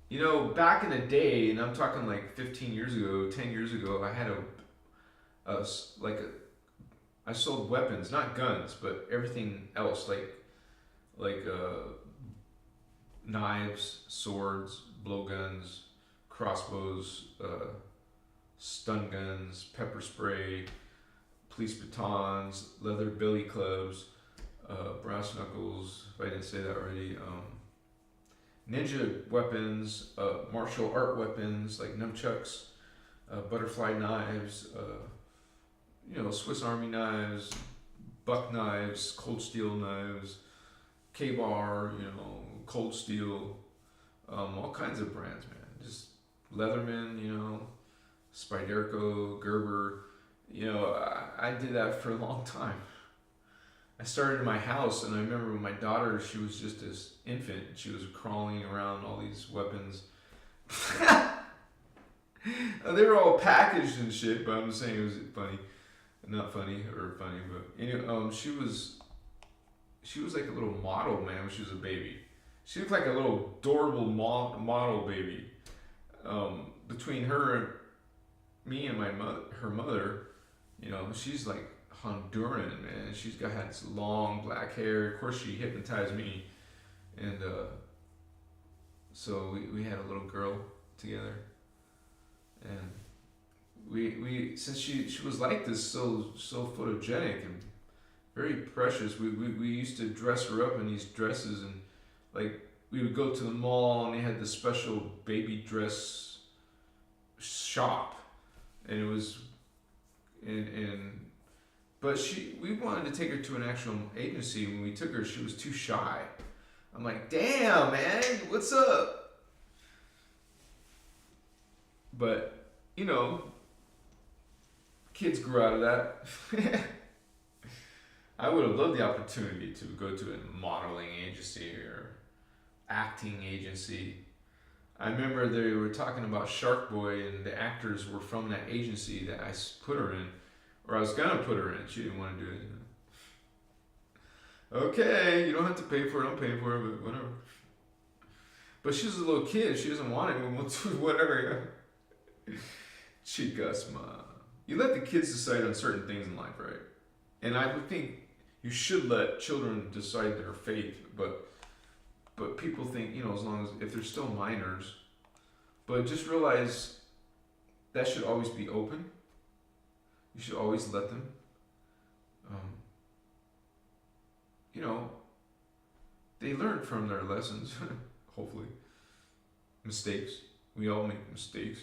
You know, back in the day, and I'm talking like 15 years ago, 10 years ago, I had I sold weapons, not guns, but everything else, like knives, swords, blowguns, crossbows, stun guns, pepper spray, police batons, leather billy clubs, brass knuckles, if I didn't say that already, ninja weapons, martial art weapons like nunchucks, butterfly knives, Swiss Army knives, buck knives, cold steel knives, K-bar, cold steel, all kinds of brands, man. Just Leatherman, Spyderco, Gerber. I did that for a long time. I started in my house, and I remember when my daughter, she was just this infant. She was crawling around all these weapons. They were all packaged and shit, but I'm just saying it was funny. Not funny or funny, but she was like a little model, man, when she was a baby. She looked like a little adorable model baby. Between her and me and her mother, she's like Honduran, man. She's had this long black hair. Of course, she hypnotized me, and so we had a little girl together, and we since she was like this, so photogenic and very precious. We used to dress her up in these dresses, and like we would go to the mall, and they had this special baby dress shop, and it was but we wanted to take her to an actual agency. When we took her, she was too shy. I'm like, damn, man, what's up? But kids grew out of that. I would have loved the opportunity to go to a modeling agency or acting agency. I remember they were talking about Shark Boy, and the actors were from that agency that I put her in, or I was gonna put her in. She didn't want to do it. Okay, you don't have to pay for it. I'm paying for it, but whatever. But she was a little kid. She doesn't want it. We'll do whatever. Chicas, ma. You let the kids decide on certain things in life, right? And I would think you should let children decide their fate, but people think, as long as, if they're still minors, but just realize that should always be open. You should always let them. They learn from their lessons, hopefully. Mistakes. We all make mistakes,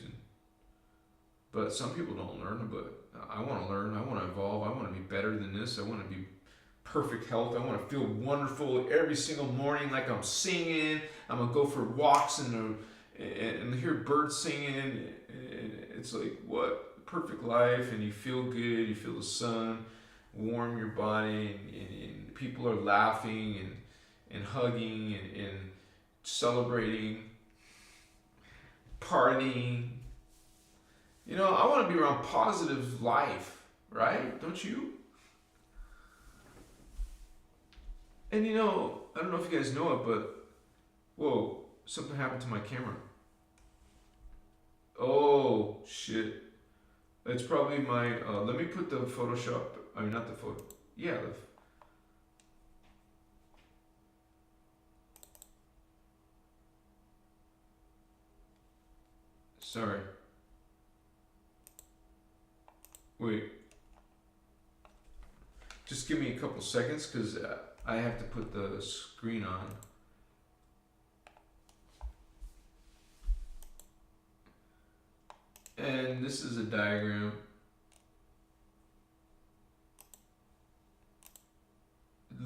but some people don't learn. But I want to learn. I want to evolve. I want to be better than this. I want to be perfect health. I want to feel wonderful every single morning, like I'm singing. I'm gonna go for walks and hear birds singing. It's like, what perfect life, and you feel good. You feel the sun warm your body, and people are laughing and hugging and celebrating, partying. I want to be around positive life, right? Don't you? And I don't know if you guys know it, but whoa, something happened to my camera. Oh shit. It's probably my, let me put the Photoshop, not the photo. Yeah, sorry. Wait. Just give me a couple seconds, because I have to put the screen on. And this is a diagram.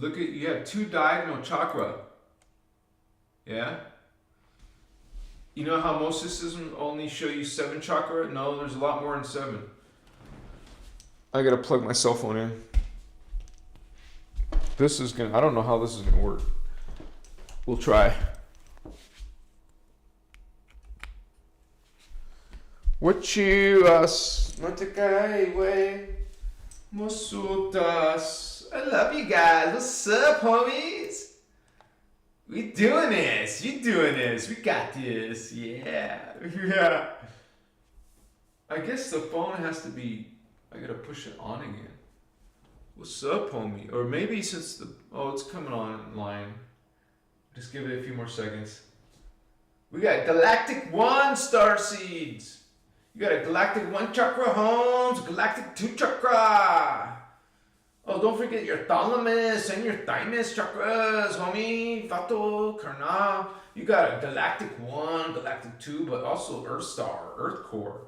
You have 2 diagonal chakra. Yeah? You know how most systems only show you 7 chakra? No, there's a lot more than 7. I gotta plug my cell phone in. I don't know how this is gonna work. We'll try. What you us Matakai way Mosutas. I love you guys. What's up, homies? We doing this. You doing this. We got this. Yeah. Yeah. I guess the phone has to be, I gotta push it on again. What's up, homie? Or maybe since it's coming online. Just give it a few more seconds. We got Galactic 1 Starseeds. You got a galactic 1 chakra, Holmes. Galactic 2 chakra. Oh, don't forget your thalamus and your thymus chakras, homie. Vato, Karna. You got a galactic 1, galactic 2, but also Earth Star, Earth Core.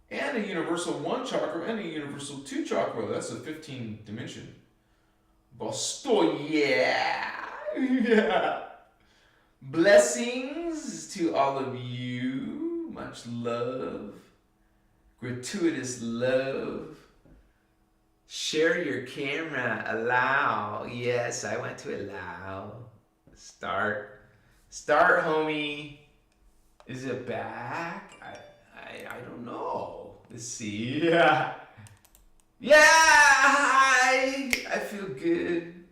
And a universal 1 chakra and a universal 2 chakra. That's a 15 dimension. Bosto, yeah. Yeah. Blessings to all of you. Much love. Gratuitous love. Share your camera. Allow. Yes, I want to allow. Start. Start, homie. Is it back? I don't know. Let's see. Yeah. Yeah. Hi. I feel good.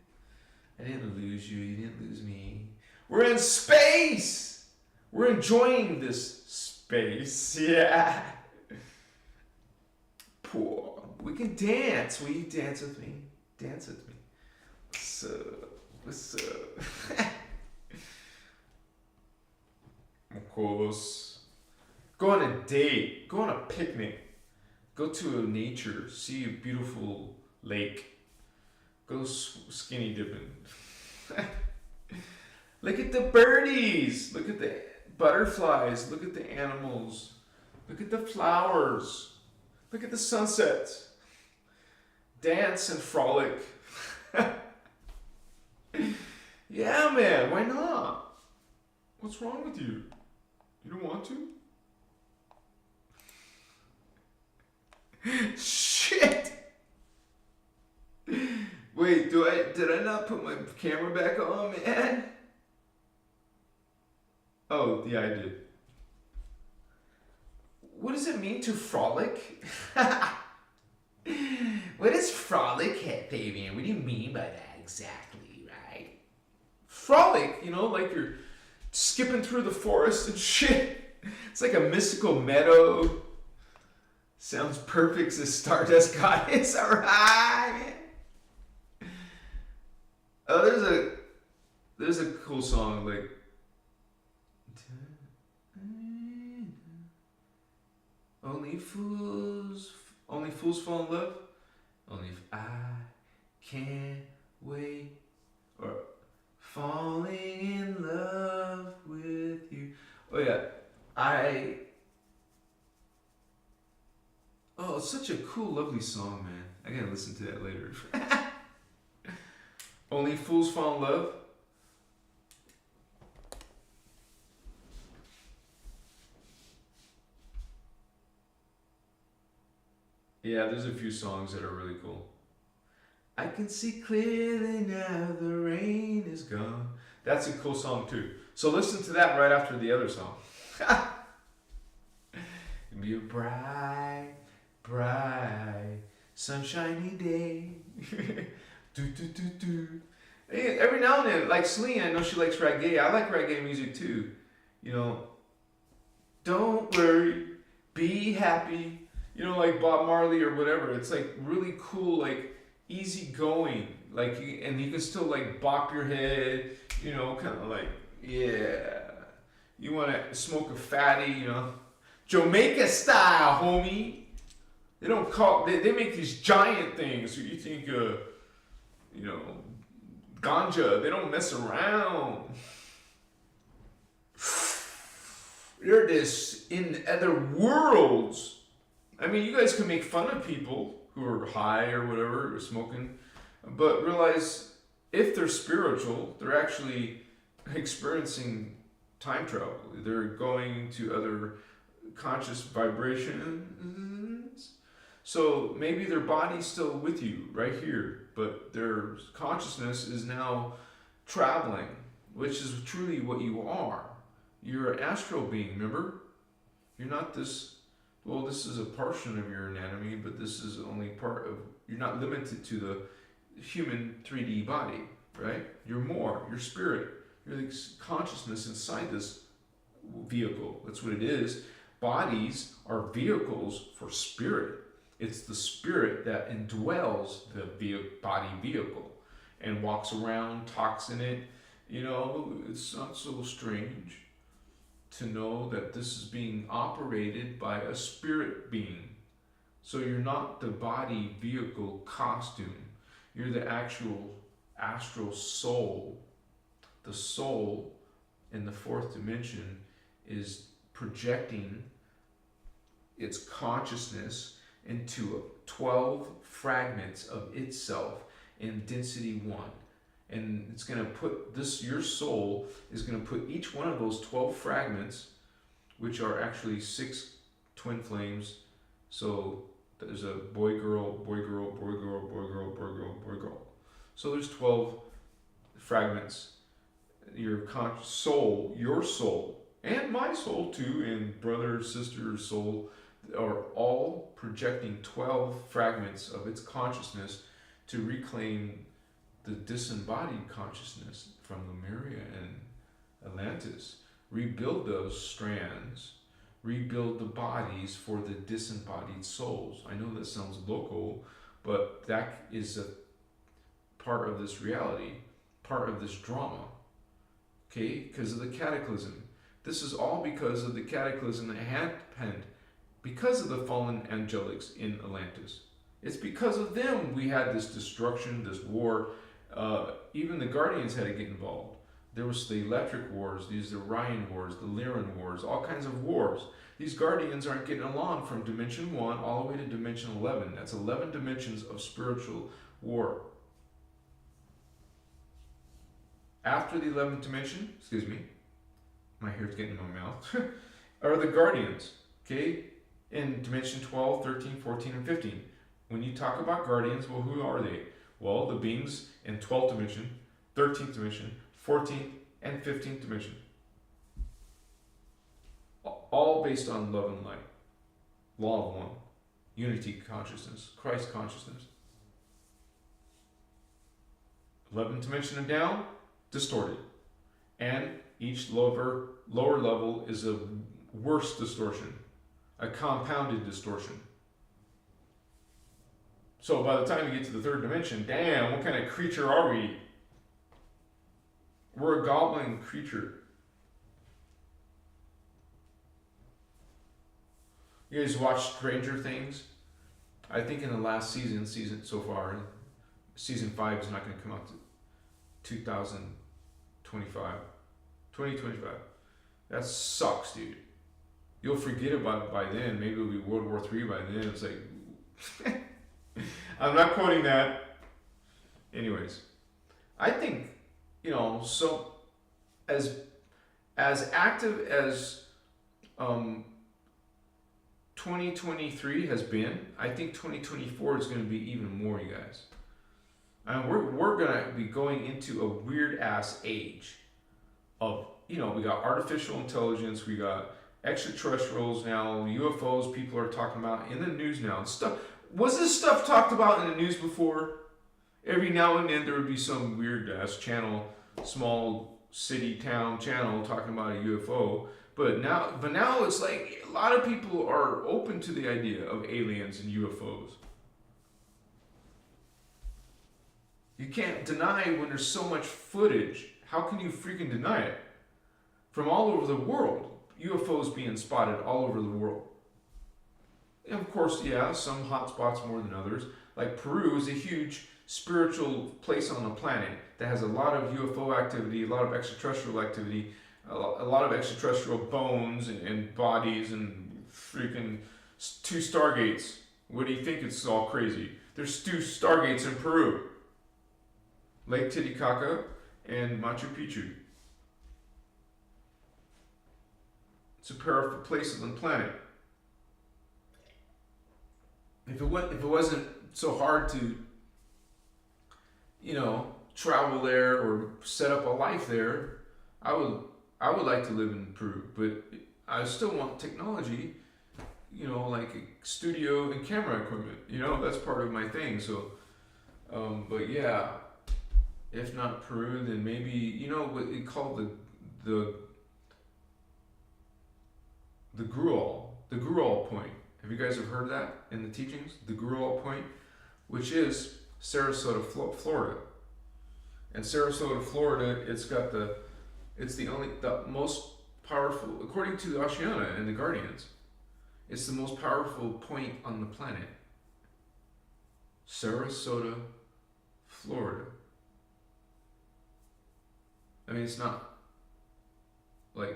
I didn't lose you. You didn't lose me. We're in space. We're enjoying this space. Yeah. Poor. We can dance. Will you dance with me? Dance with me. What's up? What's up? Of course. Go on a date. Go on a picnic. Go to nature. See a beautiful lake. Go skinny dipping. Look at the birdies. Look at the butterflies. Look at the animals. Look at the flowers. Look at the sunsets. Dance and frolic. Yeah, man. Why not? What's wrong with you? You don't want to? Shit! Wait, did I not put my camera back on, man? Oh, yeah, I did. What does it mean to frolic? What is frolic, Fabian? What do you mean by that exactly, right? Frolic, you know, like you're skipping through the forest and shit. It's like a mystical meadow. Sounds perfect as a Stardust Goddess. Alright. Oh, there's a cool song like Only fools fall in love. Only if I can't wait, or falling in love with you. Oh yeah, oh, it's such a cool, lovely song, man. I gotta listen to that later. Only fools fall in love. Yeah, there's a few songs that are really cool. I can see clearly now the rain is gone. That's a cool song too. So listen to that right after the other song. It'll be a bright, bright, sunshiny day. Do, do, do, do. Hey, every now and then, like Celine, I know she likes reggae. I like reggae music too. You know, don't worry, be happy. You know, like Bob Marley or whatever. It's like really cool, like easy going. Like, and you can still like bop your head. You know, kind of like, yeah. You want to smoke a fatty, you know, Jamaica style, homie. They don't call. They make these giant things. So you think, you know, ganja. They don't mess around. They're this in other worlds. I mean, you guys can make fun of people who are high or whatever, or smoking, but realize if they're spiritual, they're actually experiencing time travel. They're going to other conscious vibrations. So maybe their body's still with you right here, but their consciousness is now traveling, which is truly what you are. You're an astral being, remember? You're not this. Well, this is a portion of your anatomy, but this is only part of, you're not limited to the human 3D body, right? You're more, you're spirit. You're the consciousness inside this vehicle. That's what it is. Bodies are vehicles for spirit. It's the spirit that indwells the body vehicle and walks around, talks in it. You know, it's not so strange to know that this is being operated by a spirit being. So you're not the body, vehicle, costume. You're the actual astral soul. The soul in the fourth dimension is projecting its consciousness into 12 fragments of itself in density 1. And it's going to put this, your soul is going to put each one of those 12 fragments, which are actually 6 twin flames. So there's a boy, girl, boy, girl, boy, girl, boy, girl, boy, girl, boy, girl. So there's 12 fragments. Your soul, your soul, and my soul too, and brother, sister, soul, are all projecting 12 fragments of its consciousness to reclaim the disembodied consciousness from Lemuria and Atlantis. Rebuild those strands, rebuild the bodies for the disembodied souls. I know that sounds local, but that is a part of this reality, part of this drama. Okay, because of the cataclysm. This is all because of the cataclysm that happened because of the fallen angelics in Atlantis. It's because of them we had this destruction, this war. Even the Guardians had to get involved. There was the Electric Wars, these Orion Wars, the Lyran Wars, all kinds of wars. These Guardians aren't getting along from Dimension 1 all the way to Dimension 11. That's 11 dimensions of spiritual war. After the 11th dimension, excuse me, my hair's getting in my mouth, are the Guardians, okay? In Dimension 12, 13, 14, and 15. When you talk about Guardians, well, who are they? Well, the beings in 12th dimension, 13th dimension, 14th, and 15th dimension. All based on love and light. Law of one. Unity consciousness. Christ consciousness. 11th dimension and down, distorted. And each lower level is a worse distortion. A compounded distortion. So by the time you get to the third dimension, damn, what kind of creature are we? We're a goblin creature. You guys watch Stranger Things? I think in the last season so far, season 5 is not going to come out to 2025. That sucks, dude. You'll forget about it by then. Maybe it'll be World War III by then. It's like, I'm not quoting that. Anyways, I think, so as active as 2023 has been, I think 2024 is going to be even more, you guys. And we're going to be going into a weird ass age of, we got artificial intelligence, we got extraterrestrials now, UFOs people are talking about in the news now. Stuff. Was this stuff talked about in the news before? Every now and then there would be some weird ass channel, small city town channel talking about a UFO. But now it's like a lot of people are open to the idea of aliens and UFOs. You can't deny when there's so much footage. How can you freaking deny it? From all over the world. UFOs being spotted all over the world. And of course, yeah, some hot spots more than others. Like Peru is a huge spiritual place on the planet that has a lot of UFO activity, a lot of extraterrestrial activity, a lot of extraterrestrial bones and bodies and freaking 2 stargates. What do you think? It's all crazy. There's 2 stargates in Peru. Lake Titicaca and Machu Picchu. It's a pair of places on the planet. If it wasn't so hard to, travel there or set up a life there, I would like to live in Peru. But I still want technology, like a studio and camera equipment. That's part of my thing. So, but yeah, if not Peru, then maybe what they call the Gruol point. Have you guys heard that in the teachings? The Gruol point, which is Sarasota, Florida. And Sarasota, Florida, it's the most powerful, according to the Oceana and the Guardians, it's the most powerful point on the planet. Sarasota, Florida. I mean, it's not like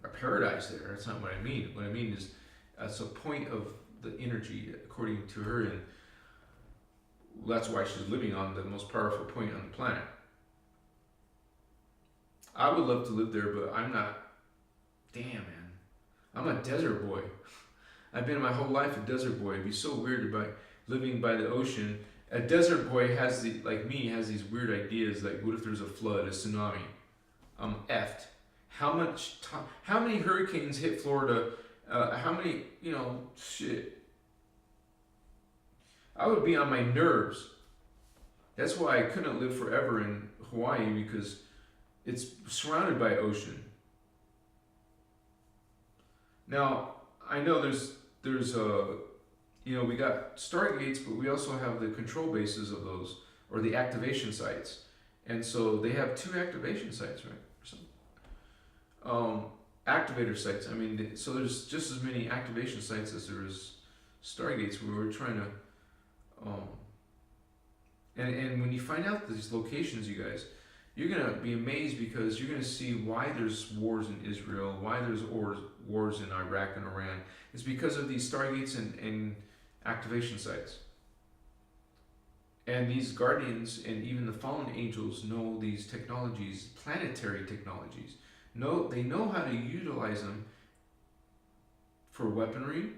a paradise there. That's not what I mean. What I mean is, that's a point of the energy, according to her, and that's why she's living on the most powerful point on the planet. I would love to live there, but I'm not. Damn, man. I'm a desert boy. I've been my whole life a desert boy. It'd be so weird about living by the ocean. A desert boy has like me, has these weird ideas, like what if there's a flood, a tsunami? I'm effed. How many hurricanes hit Florida? How many, shit. I would be on my nerves. That's why I couldn't live forever in Hawaii, because it's surrounded by ocean. Now, I know there's we got stargates, but we also have the control bases of those, or the activation sites. And so they have 2 activation sites, right? Activator sites. I mean, so there's just as many activation sites as there is stargates, where we're trying to and when you find out these locations, you guys, you're gonna be amazed, because you're gonna see why there's wars in Israel, why there's wars in Iraq and Iran. It's because of these stargates and activation sites. And these guardians and even the fallen angels know these technologies, planetary technologies. They know how to utilize them for weaponry,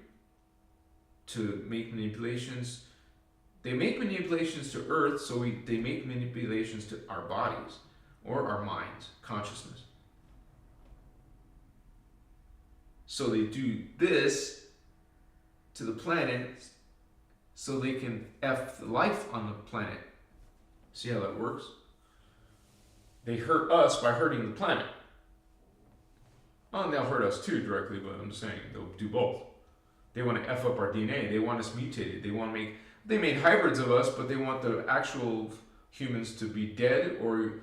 to make manipulations. They make manipulations to Earth, so they make manipulations to our bodies or our minds, consciousness. So they do this to the planet so they can F the life on the planet. See how that works? They hurt us by hurting the planet. Oh, and they'll hurt us too directly, but I'm just saying they'll do both. They want to F up our DNA. They want us mutated. They made hybrids of us, but they want the actual humans to be dead or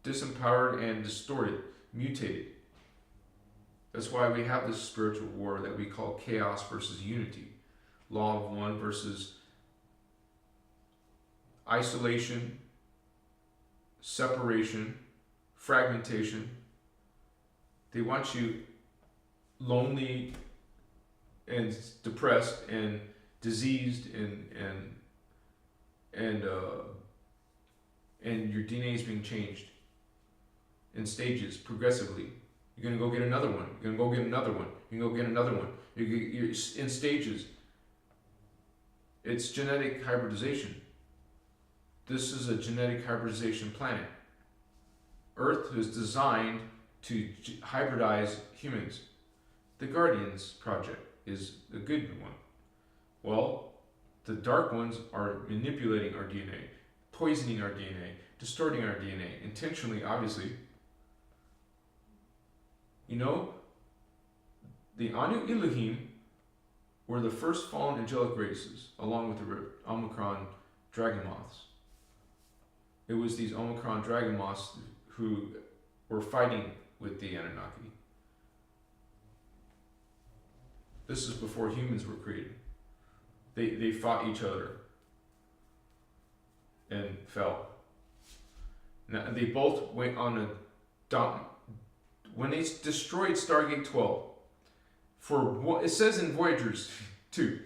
disempowered and distorted, mutated. That's why we have this spiritual war that we call chaos versus unity. Law of one versus isolation, separation, fragmentation. They want you lonely and depressed and diseased and your DNA is being changed in stages progressively. You're gonna go get another one. You're gonna go get another one. You're gonna go get another one. You're in stages. It's genetic hybridization. This is a genetic hybridization planet. Earth is designed to hybridize humans. The Guardians Project is a good one. Well, the dark ones are manipulating our DNA, poisoning our DNA, distorting our DNA, intentionally, obviously. The Anu Elohim were the first fallen angelic races, along with the Omicron dragon moths. It was these Omicron dragon moths who were fighting with the Anunnaki. This is before humans were created. They fought each other and fell. Now, they both went on a when they destroyed Stargate 12, it says in Voyagers 2,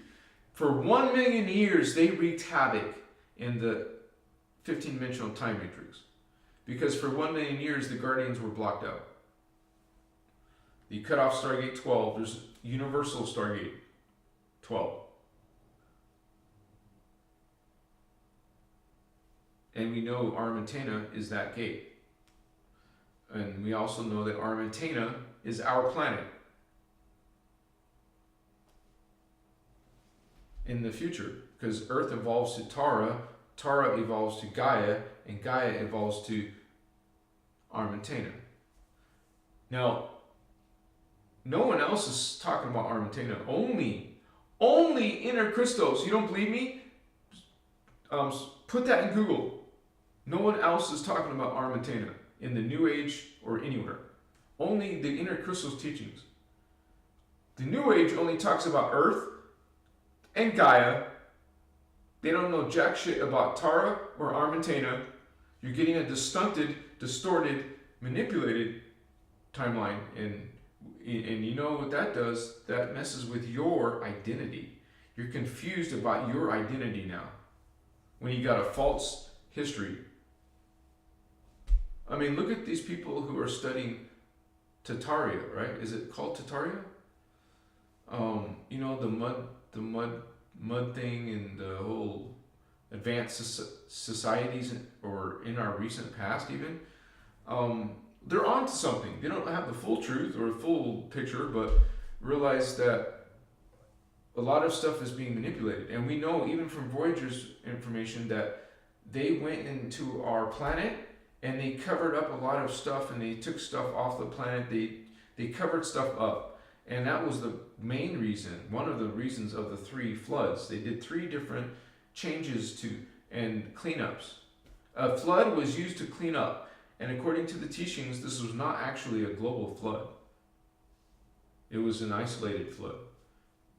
for 1 million years they wreaked havoc in the 15-dimensional time matrix. Because for 1 million years the Guardians were blocked out. You cut off Stargate 12, there's Universal Stargate 12. And we know Armentana is that gate. And we also know that Armentana is our planet. In the future, because Earth evolves to Tara, Tara evolves to Gaia, and Gaia evolves to Armentana. Now, no one else is talking about Armentana. Only innerchristos. You don't believe me? Put that in Google. No one else is talking about Armatena in the New Age or anywhere. Only the innerchristos teachings. The New Age only talks about Earth and Gaia. They don't know jack shit about Tara or Armatena. You're getting a distorted, manipulated timeline, and you know what that does? That messes with your identity. You're confused about your identity now when you got a false history. I mean, look at these people who are studying Tataria, right? Is it called Tataria? You know, the mud thing, and the whole advanced societies, or in our recent past even. They're on to something. They don't have the full truth or full picture, but realize that a lot of stuff is being manipulated. And we know even from Voyager's information that they went into our planet and they covered up a lot of stuff, and they took stuff off the planet. They covered stuff up. And that was the main reason, one of the reasons of the 3 floods. They did 3 different changes and cleanups. A flood was used to clean up. And according to the teachings, this was not actually a global flood. It was an isolated flood.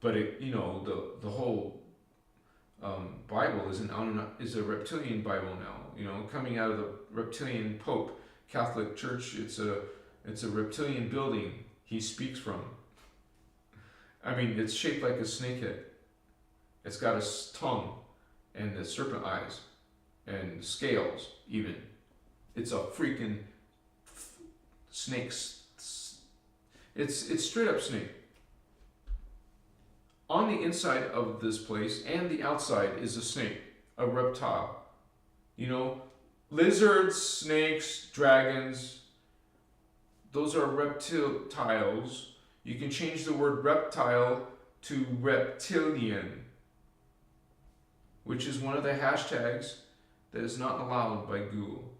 But the whole Bible is a reptilian Bible now. Coming out of the reptilian Pope, Catholic Church. It's a reptilian building he speaks from. I mean, it's shaped like a snakehead. It's got a tongue and the serpent eyes and scales even. It's a freaking snake. It's straight up snake. On the inside of this place and the outside is a snake, a reptile. Lizards, snakes, dragons, those are reptiles. You can change the word reptile to reptilian, which is one of the hashtags that is not allowed by Google.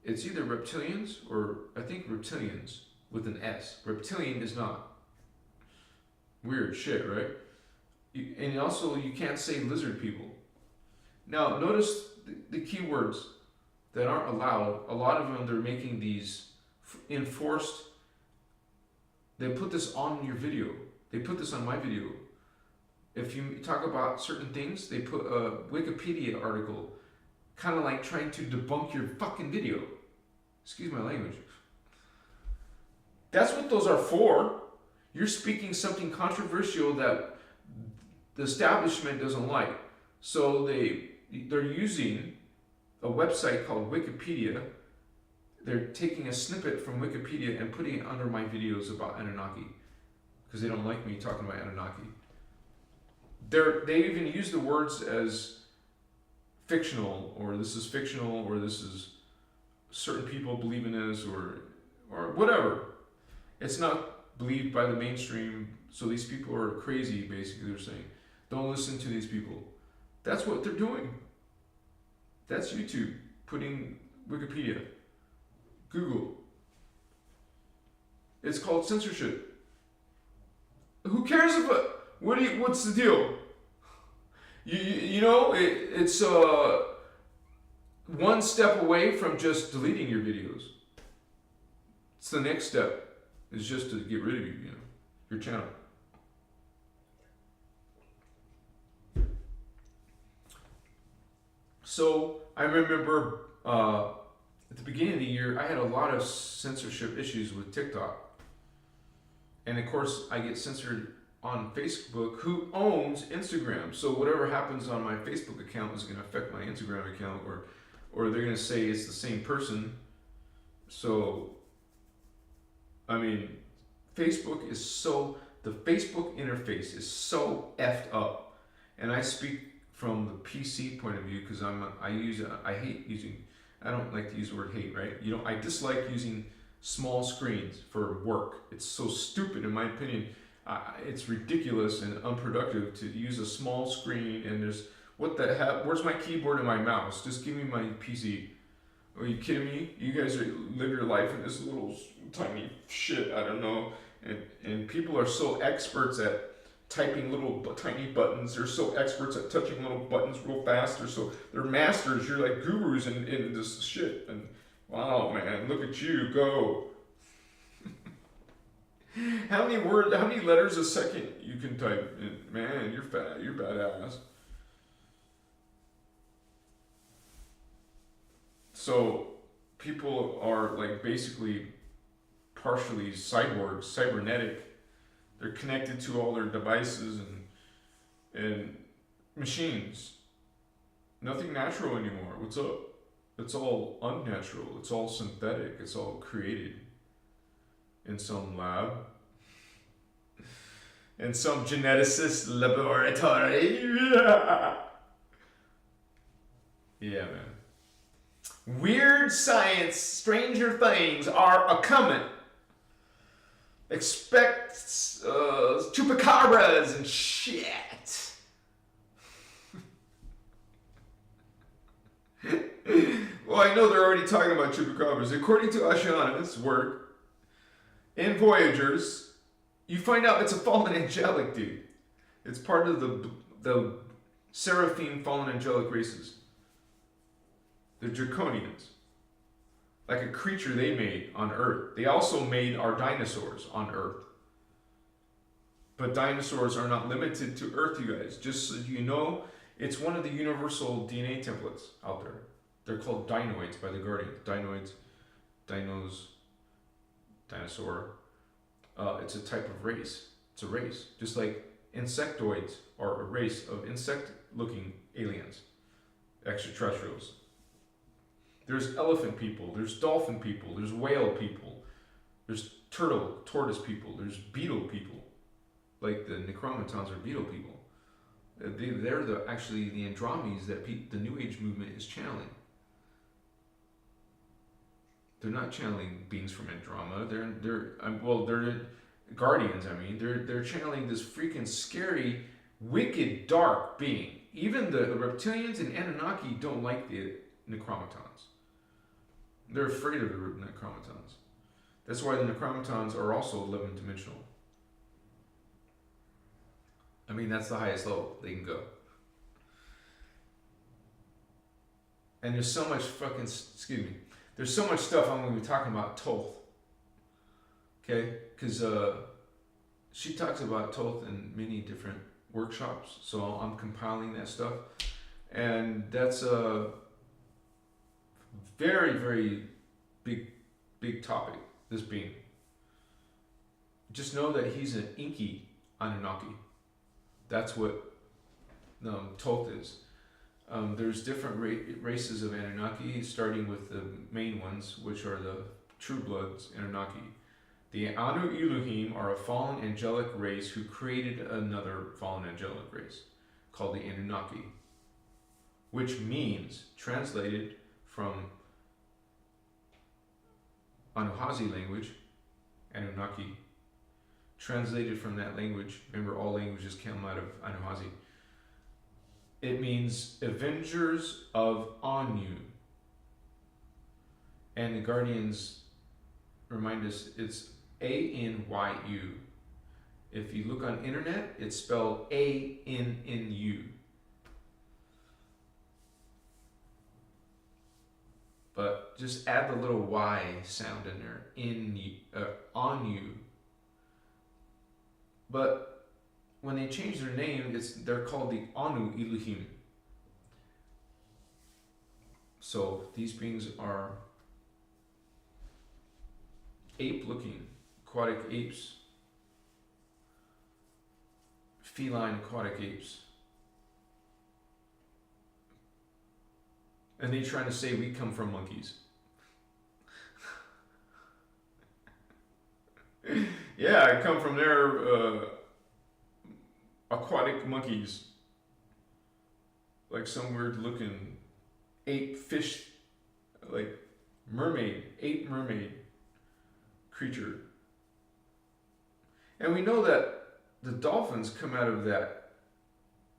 It's either reptilians or I think reptilians with an S. Reptilian is not. Weird shit, right? And also you can't say lizard people. Now notice the keywords that aren't allowed. A lot of them, they're making these enforced. They put this on your video. They put this on my video. If you talk about certain things, they put a Wikipedia article, kind of like trying to debunk your fucking video. Excuse my language. That's what those are for. You're speaking something controversial that the establishment doesn't like. So they're using a website called Wikipedia. They're taking a snippet from Wikipedia and putting it under my videos about Anunnaki, because they don't like me talking about Anunnaki. They even use the words as fictional, or this is fictional, or this is certain people believe in this, or whatever. It's not believed by the mainstream, so these people are crazy, basically they're saying. Don't listen to these people. That's what they're doing. That's YouTube, putting Wikipedia, Google. It's called censorship. Who cares if what's the deal? It's one step away from just deleting your videos. It's the next step is just to get rid of your channel. So I remember at the beginning of the year, I had a lot of censorship issues with TikTok. And of course, I get censored on Facebook, who owns Instagram. So whatever happens on my Facebook account is going to affect my Instagram account, or they're going to say it's the same person. So, I mean, the Facebook interface is so effed up. And I speak from the PC point of view, because I don't like to use the word hate, right? I dislike using small screens for work. It's so stupid, in my opinion. It's ridiculous and unproductive to use a small screen, and where's my keyboard and my mouse? Just give me my PC. Are you kidding me? You guys live your life in this little tiny shit, I don't know. And people are so experts at typing little tiny buttons. They're so experts at touching little buttons real fast. They're masters. You're like gurus in this shit. And wow, man, look at you go. How many letters a second you can type? Man, you're fat. You're badass. So people are like basically partially cyborgs, cybernetic. They're connected to all their devices and machines. Nothing natural anymore. What's up? It's all unnatural. It's all synthetic. It's all created in some lab, in some geneticist laboratory. Yeah, man. Weird science, stranger things are a coming. Expect chupacabras and shit. Well, I know they're already talking about chupacabras. According to Ascension's work, in Voyagers, you find out it's a fallen angelic dude. It's part of the seraphim fallen angelic races. The Draconians. Like a creature they made on Earth. They also made our dinosaurs on Earth. But dinosaurs are not limited to Earth, you guys. Just so you know, it's one of the universal DNA templates out there. They're called dinoids by the Guardian. Dinoids, dinos, dinosaur. It's a type of race. It's a race. Just like insectoids are a race of insect-looking aliens, extraterrestrials. There's elephant people, there's dolphin people, there's whale people, there's tortoise people, there's beetle people. Like the necromatons are beetle people. They're actually the Andromedes that the New Age movement is channeling. They're not channeling beings from Andromeda. They're guardians. I mean, they're channeling this freaking scary, wicked, dark being. Even the reptilians and Anunnaki don't like the necromatons. They're afraid of the necromatons. That's why the necromatons are also 11-dimensional. I mean, that's the highest level they can go. And there's so much there's so much stuff I'm going to be talking about Thoth. Okay? Because she talks about Thoth in many different workshops. So I'm compiling that stuff. And that's a very, very big topic, this being. Just know that he's an Inky Anunnaki. That's what Thoth is. There's different races of Anunnaki, starting with the main ones, which are the True Bloods Anunnaki. The Anu Elohim are a fallen angelic race who created another fallen angelic race called the Anunnaki, which means, translated from Anuhazi language, Anunnaki, translated from that language, remember all languages come out of Anuhazi, it means Avengers of Anu. And the Guardians remind us it's A-N-Y-U. If you look on internet, it's spelled A-N-N-U. But just add the little Y sound in there, on you. But when they change their name, they're called the Anu Elohim. So these beings are ape-looking, aquatic apes, feline aquatic apes. And they're trying to say we come from monkeys. Yeah, I come from their aquatic monkeys. Like some weird looking ape fish, like ape mermaid creature. And we know that the dolphins come out of that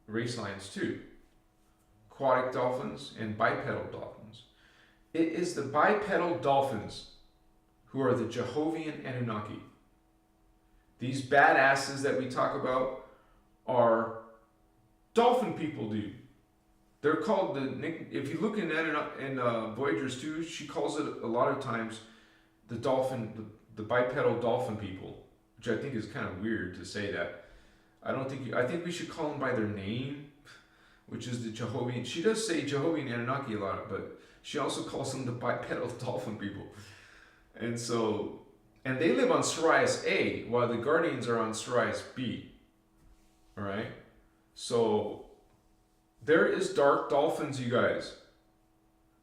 race lines too. Aquatic dolphins and bipedal dolphins. It is the bipedal dolphins who are the Jehovian Anunnaki. These badasses that we talk about are dolphin people, dude. They're called if you look in that in Voyagers 2, she calls it a lot of times the dolphin, the bipedal dolphin people, which I think is kind of weird to say that. I think we should call them by their name, which is the Jehovah. She does say Jehovah and Anunnaki a lot, but she also calls them the bipedal dolphin people. And so, and they live on Sirius A, while the Guardians are on Sirius B. All right? So, there is dark dolphins, you guys.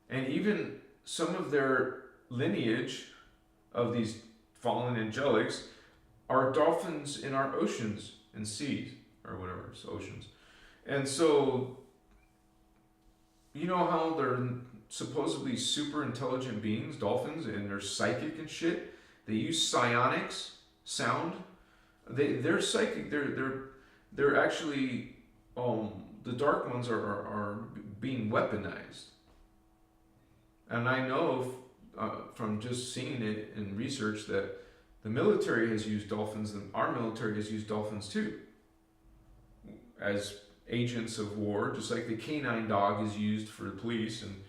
And even some of their lineage of these fallen angelics are dolphins in our oceans and seas, or whatever, it's oceans. And so, you know how they're supposedly super intelligent beings, dolphins, and they're psychic and shit? They use psionics, sound. They're psychic. They're actually the dark ones are being weaponized. And I know from just seeing it in research that the military has used dolphins, and our military has used dolphins too, as agents of war, just like the canine dog is used for the police. And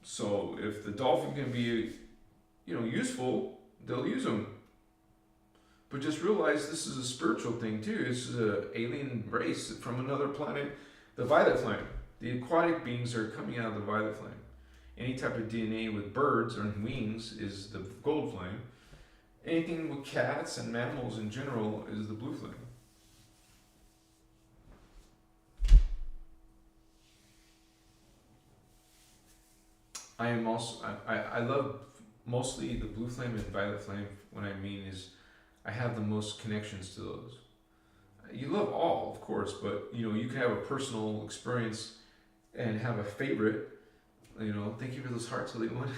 so if the dolphin can be, useful, they'll use them. But just realize this is a spiritual thing too. This is an alien race from another planet, the violet flame. The aquatic beings are coming out of the violet flame. Any type of DNA with birds or wings is the gold flame. Anything with cats and mammals in general is the blue flame. I love mostly the blue flame and violet flame. What I mean is I have the most connections to those. You love all, of course, but you can have a personal experience and have a favorite. Thank you for those hearts, Holy One.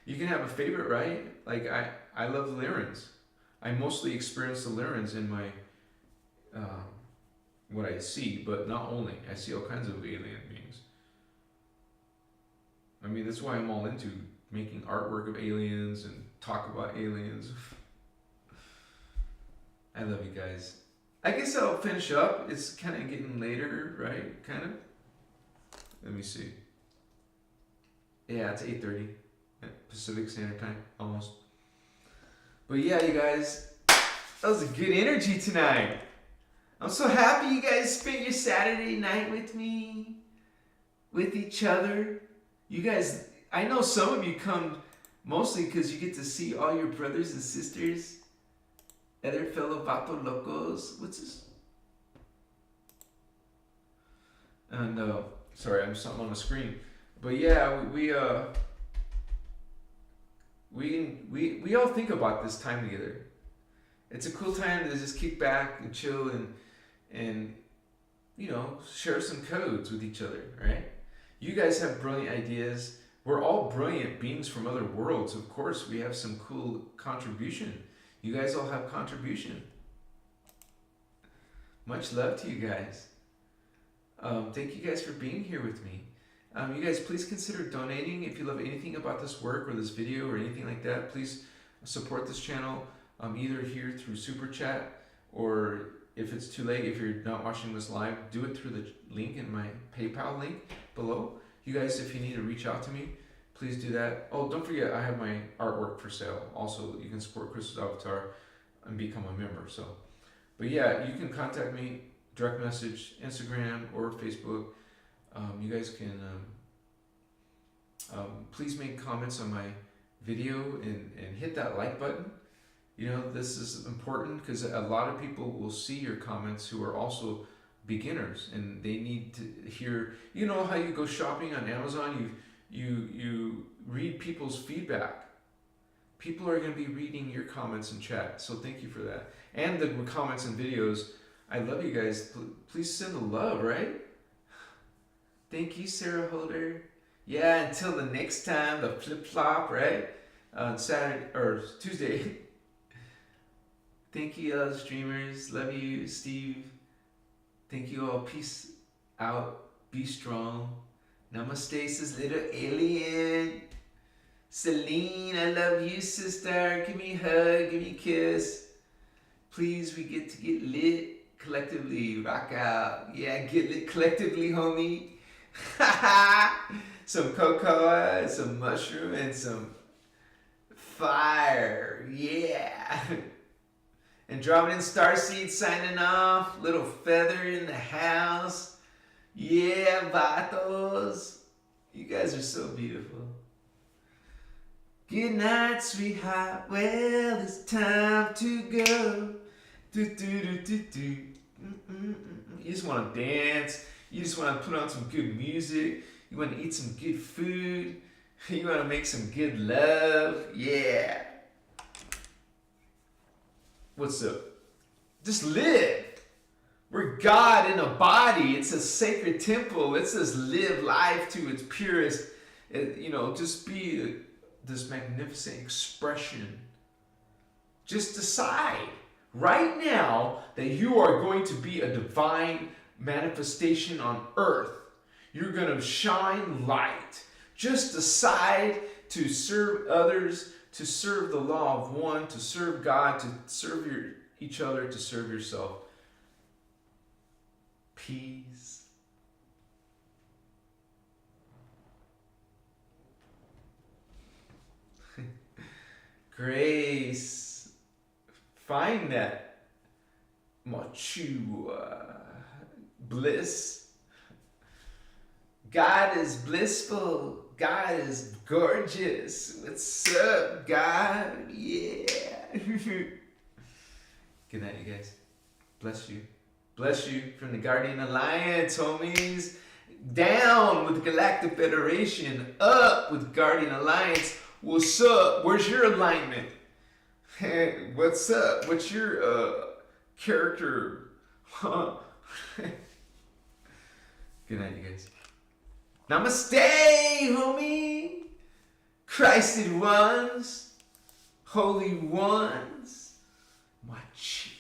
You can have a favorite, right? Like I love the Lyrans. I mostly experience the Lyrans in my what I see, but not only. I see all kinds of alien beings. I mean, that's why I'm all into making artwork of aliens and talk about aliens. I love you guys. I guess I'll finish up. It's kind of getting later, right? Kind of. Let me see. Yeah, it's 8:30 Pacific Standard Time, almost. But yeah, you guys, that was a good energy tonight. I'm so happy you guys spent your Saturday night with me, with each other. You guys, I know some of you come mostly because you get to see all your brothers and sisters, other fellow Vato Locos. What's this? And sorry, I'm something on the screen. But yeah, we all think about this time together. It's a cool time to just kick back and chill and share some codes with each other, right? You guys have brilliant ideas. We're all brilliant beings from other worlds. Of course, we have some cool contribution. You guys all have contribution. Much love to you guys. Thank you guys for being here with me. You guys, please consider donating if you love anything about this work or this video or anything like that. Please support this channel either here through Super Chat, or if it's too late, if you're not watching this live, do it through the link in my PayPal link below. You guys, if you need to reach out to me, please do that. Oh, don't forget, I have my artwork for sale. Also, you can support Christos Avatar and become a member. So, but yeah, you can contact me, direct message, Instagram or Facebook. You guys can please make comments on my video and hit that like button. This is important because a lot of people will see your comments who are also beginners, and they need to hear. You know how you go shopping on Amazon, you read people's feedback. People are going to be reading your comments in chat, so thank you for that. And the comments and videos. I love you guys. Please send the love, right? Thank you, Sarah Holder. Yeah, until the next time, the flip-flop, right? On Saturday or Tuesday. Thank you, all streamers. Love you, Steve. Thank you all. Peace out. Be strong. Namaste, says little alien. Celine, I love you, sister. Give me a hug. Give me a kiss. Please, we get to get lit collectively. Rock out. Yeah, get lit collectively, homie. Some cocoa, some mushroom, and some fire. Yeah. And dropping in Starseed signing off. Little feather in the house. Yeah, vatos. You guys are so beautiful. Good night, sweetheart. Well, it's time to go. Do, do, do, do, do. You just want to dance. You just want to put on some good music. You want to eat some good food. You want to make some good love. Yeah. What's up? Just live. We're God in a body. It's a sacred temple. Let's just live life to its purest. Just be this magnificent expression. Just decide right now that you are going to be a divine manifestation on earth. You're going to shine light. Just decide to serve others, to serve the law of one, to serve God, to serve each other, to serve yourself. Peace. Grace. Find that mature bliss. God is blissful. God is gorgeous. What's up, God? Yeah. Good night, you guys. Bless you. Bless you from the Guardian Alliance, homies. Down with the Galactic Federation. Up with Guardian Alliance. What's up? Where's your alignment? Hey, what's up? What's your character? Huh? Good night, you guys. Namaste, homie. Christed ones. Holy ones. Machi.